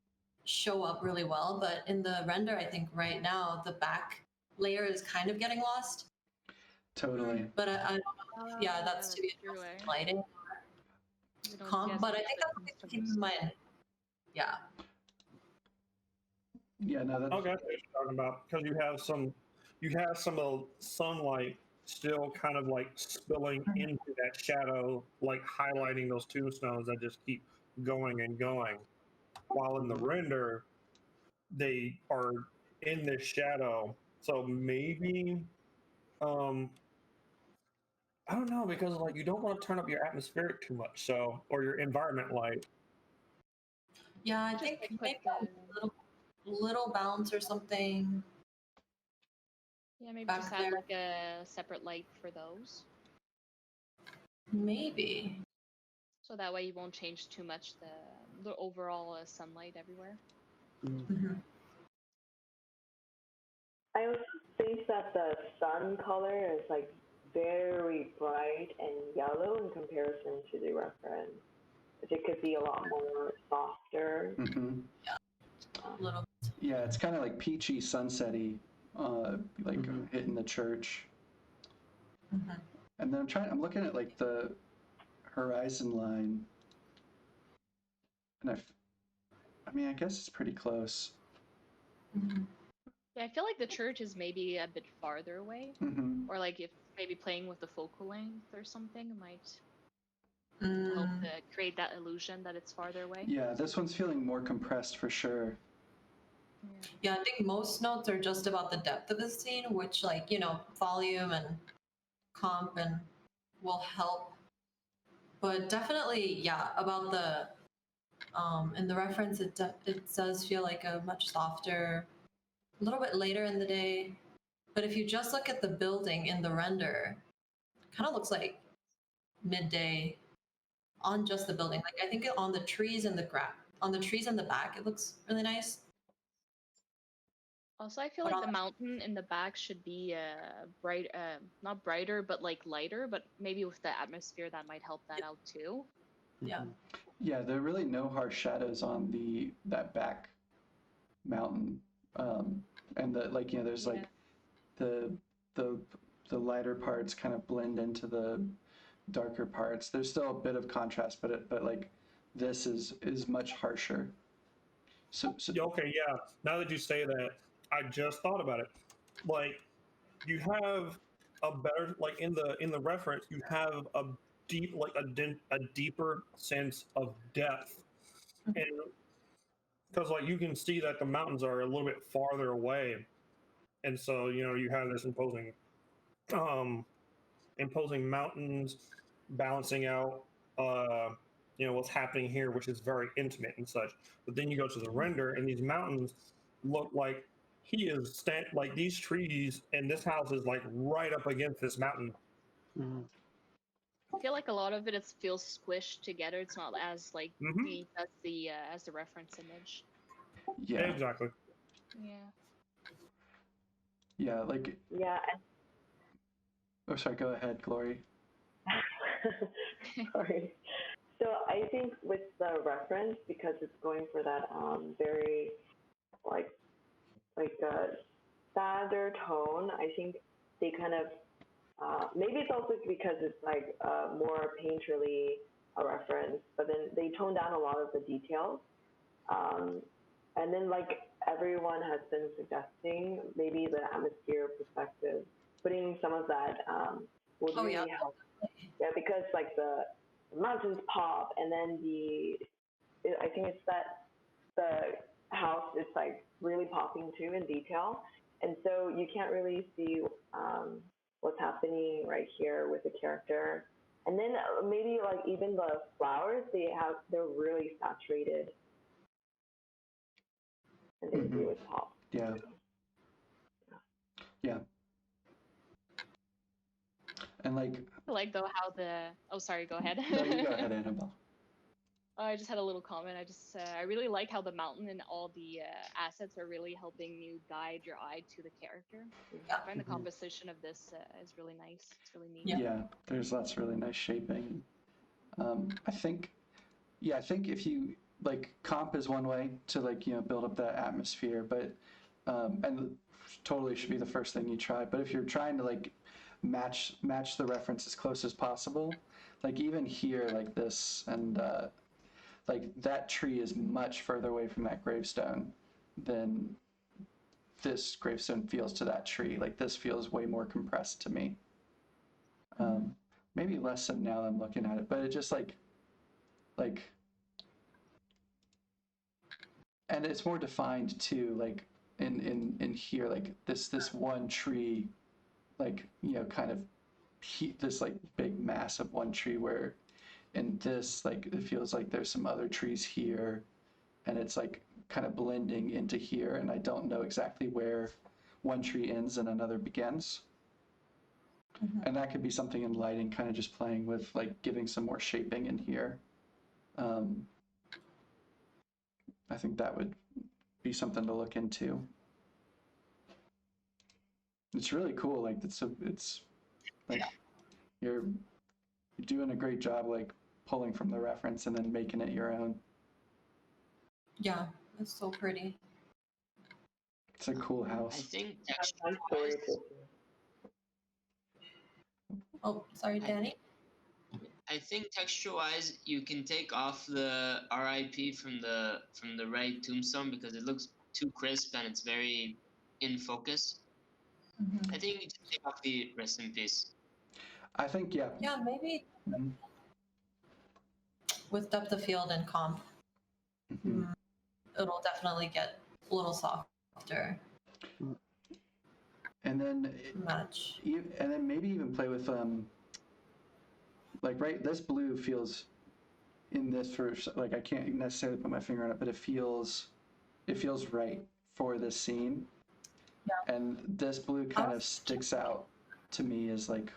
show up really well. But in the render, I think right now the back layer is kind of getting lost. Totally. But I don't know. Yeah, that's to be true, adjusted eh? lighting We don't comp, get but I much think of that's the something to keep tombstones. in mind. Yeah. Yeah. No. That's Okay, I know what you're talking about because you have some of the sunlight still kind of like spilling into that shadow, like highlighting those tombstones that just keep going and going. While in the render, they are in this shadow. So maybe, I don't know because like you don't want to turn up your atmospheric too much, so or your environment light. Yeah, I Just, think like, put maybe the- a little bounce or something. Yeah, maybe back just add there. like a separate light for those. Maybe. So that way you won't change too much the overall sunlight everywhere. Mhm. I also think that the sun color is like very bright and yellow in comparison to the reference. It could be a lot more softer. hmm A little. Yeah, it's kind of like peachy, sunsetty, like hitting the church. Mhm. And then I'm looking at like the horizon line, and I mean, I guess it's pretty close. Mhm. Yeah, I feel like the church is maybe a bit farther away, hmm or like if maybe playing with the focal length or something might Mm. help to create that illusion that it's farther away. Yeah, this one's feeling more compressed for sure. Yeah, I think most notes are just about the depth of the scene, which like, volume and comp and will help. But definitely, yeah, about the in the reference it does feel like a much softer, a little bit later in the day. But if you just look at the building in the render, it kind of looks like midday on just the building. Like I think on the trees and on the trees in the back, it looks really nice. Also, I feel But like on the the- mountain in the back should be bright, not brighter, but like lighter. But maybe with the atmosphere, that might help that out too. Yeah. Yeah, there are really no harsh shadows on that back mountain, and there's like the the lighter parts kind of blend into the darker parts. There's still a bit of contrast, but like this is much harsher. So Yeah, okay, yeah. Now that you say that, I just thought about it. Like, you have a better like in the reference, you have a deeper sense of depth, and because like you can see that the mountains are a little bit farther away, and so you have this imposing mountains balancing out what's happening here, which is very intimate and such. But then you go to the render, and these mountains look like like these trees and this house is like right up against this mountain. Mhm. I feel like a lot of it feels squished together. It's not as like Mhm. neat as the reference image. Yeah. Exactly. Yeah. Yeah, like, Yeah. oh, sorry, go ahead, Glory. Sorry. So I think with the reference, because it's going for that very like sadder tone, I think they kind of maybe it's also because it's like more painterly a reference, but then they tone down a lot of the details. And then like everyone has been suggesting, maybe the atmosphere perspective, putting some of that would really help. Yeah, because like the mountains pop, and then I think it's that the house is like really popping too in detail, and so you can't really see what's happening right here with the character. And then maybe like even the flowers, they're really saturated, and they really pop. Yeah. Yeah. And like, I like though how oh sorry, go ahead. no, you go ahead, Annabelle. I just had a little comment. I really like how the mountain and all the assets are really helping you guide your eye to the character. I find the composition of this is really nice. It's really neat. Yeah, there's lots of really nice shaping. I think if you like, comp is one way to like build up that atmosphere, but and totally should be the first thing you try. But if you're trying to like match the reference as close as possible, like even here like this, and like that tree is much further away from that gravestone than this gravestone feels to that tree. Like this feels way more compressed to me. Maybe less so now that I'm looking at it, but it just like, and it's more defined too. Like in here, like this one tree, like kind of this like big mass of one tree, where in this, like, it feels like there's some other trees here, and it's like kind of blending into here, and I don't know exactly where one tree ends and another begins. And that could be something in lighting, kind of just playing with like giving some more shaping in here. I think that would be something to look into. It's really cool. Like it's like you're doing a great job, like pulling from the reference and then making it your own. Yeah, it's so pretty. It's a cool house. I think Oh, sorry, Danny. I think texture-wise, you can take off the RIP from the right tombstone because it looks too crisp and it's very in focus. I think you just take off the rest in peace. I think, yeah. Yeah, maybe with depth of field and comp, it'll definitely get a little softer. And then match. And then maybe even play with like, right, this blue feels in this first, like I can't necessarily put my finger on it, but it feels right for this scene. Yeah. And this blue kind of sticks out to me as like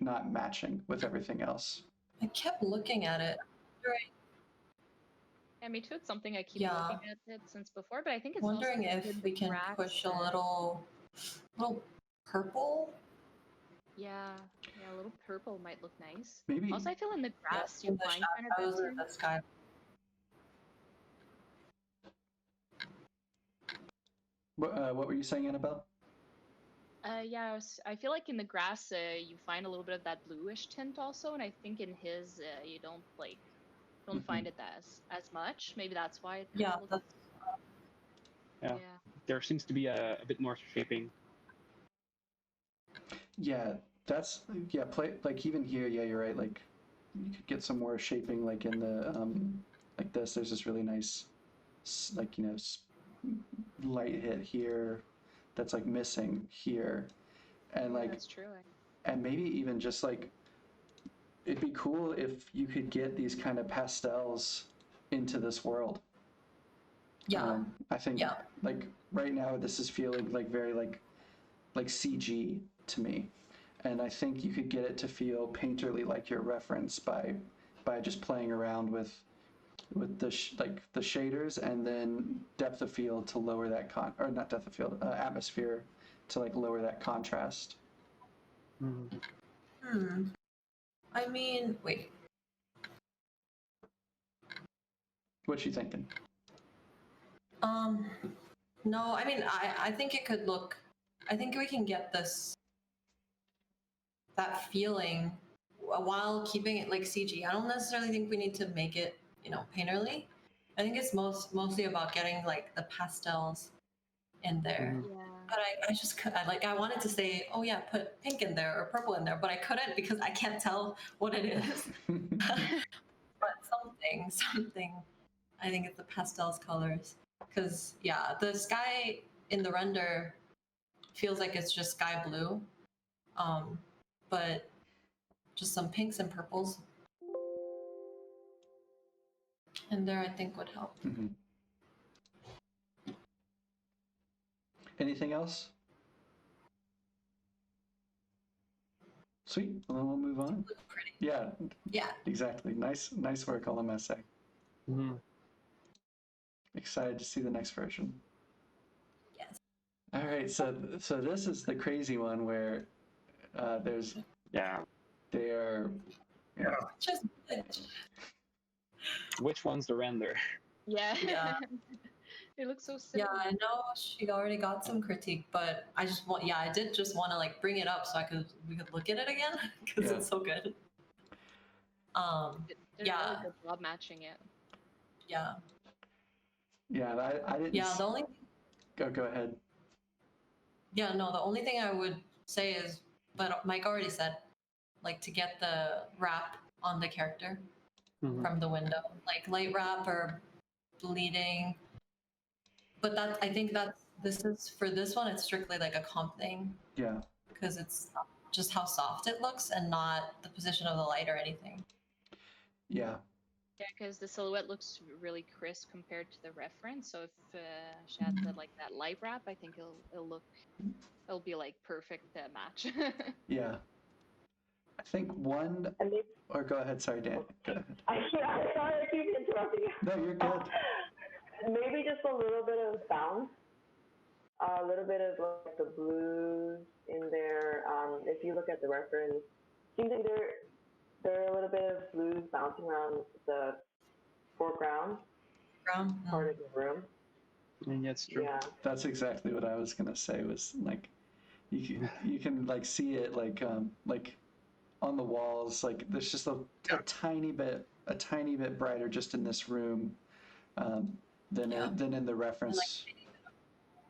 not matching with everything else. I kept looking at it. Right. Yeah, me too. It's something I keep looking at it since before, but I think it's wondering if we can push a little purple. Yeah, a little purple might look nice. Maybe. Also, I feel in the grass you find kind of the sky. What were you saying, Annabelle? Yeah, I feel like in the grass you find a little bit of that bluish tint also, and I think in his you don't find it as much. Maybe that's why. Yeah. Yeah. There seems to be a bit more shaping. Yeah, play like even here. Yeah, you're right. Like you could get some more shaping, like in like this, there's this really nice, like, light hit here that's like missing here. And Yeah, like, that's true. and maybe even just like, it'd be cool if you could get these kind of pastels into this world. Yeah. I think Yeah. like right now this is feeling like very like CG to me, and I think you could get it to feel painterly like your reference by just playing around with the the shaders and then depth of field to lower that or not depth of field, atmosphere to like lower that contrast. I mean, wait. What you thinking? No, I mean, I think it could look. I think we can get that feeling while keeping it like CG. I don't necessarily think we need to make it, painterly. I think it's mostly about getting like the pastels in there. Yeah. But I just I wanted to say, oh yeah, put pink in there or purple in there, but I couldn't because I can't tell what it is. But something. I think it's the pastels colors. Because yeah, the sky in the render feels like it's just sky blue, but just some pinks and purples in there I think would help. Anything else? Sweet. Well, then we'll move on. Pretty. Yeah. Yeah. Exactly. Nice work, LMSA. Excited to see the next version. Yes. All right, so this is the crazy one where there's they are Just Which one's the render? Yeah. Yeah. It looks so similar. Yeah, I know she already got some critique, but I did just want to like bring it up so we could look at it again because it's so good. They're yeah. really good job matching it. Yeah. Yeah, I didn't. Yeah, the only. Go ahead. Yeah, no, the only thing I would say is, but Mike already said, like to get the wrap on the character from the window, like light wrap or bleeding. But I think for this one, it's strictly like a comp thing. Yeah. Because it's just how soft it looks and not the position of the light or anything. Yeah. Yeah, because the silhouette looks really crisp compared to the reference. So if she had that light wrap, I think it'll be like perfect match. Yeah. I think one. Or go ahead. Sorry, Dan. Go ahead. Sorry, I keep interrupting you. No, you're good. Maybe just a little bit of bounce, a little bit of like the blues in there. If you look at the reference, seems like there are a little bit of blues bouncing around the foreground part of the room. Yeah, it's true. Yeah. That's exactly what I was gonna say. Was like, you can like see it like on the walls. Like there's just a tiny bit brighter just in this room than in the reference.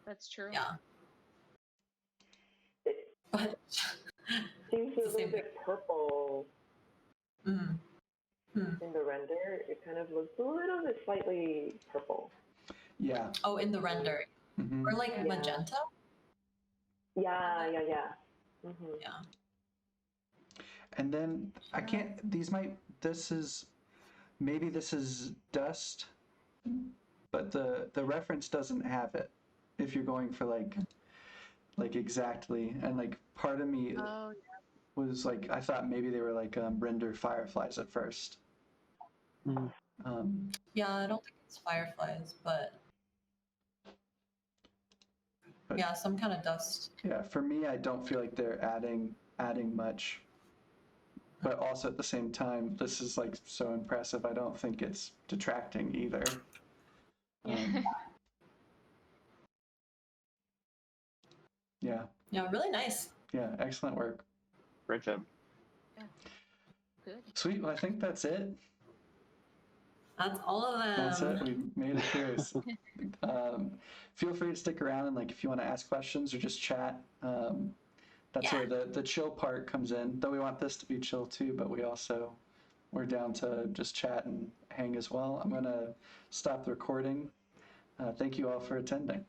That's true. Yeah. But seems a little bit purple in the render. It kind of looks a little bit slightly purple. Yeah. Oh, in the render. Or like magenta? Yeah. Yeah. And then I can't. Maybe this is dust, but the reference doesn't have it. If you're going for like exactly, and like part of me was like, I thought maybe they were like render fireflies at first. Yeah, I don't think it's fireflies, but yeah, some kind of dust. Yeah, for me, I don't feel like they're adding much. But also at the same time, this is like so impressive. I don't think it's detracting either. Yeah. Yeah, really nice. Yeah, excellent work. Great job. Yeah. Good. Sweet. Well, I think that's it. That's all of them. That's it. We made it through. Feel free to stick around and like if you want to ask questions or just chat. That's where the chill part comes in. Though we want this to be chill too, but we're down to just chat hang as well. I'm going to stop the recording. Thank you all for attending.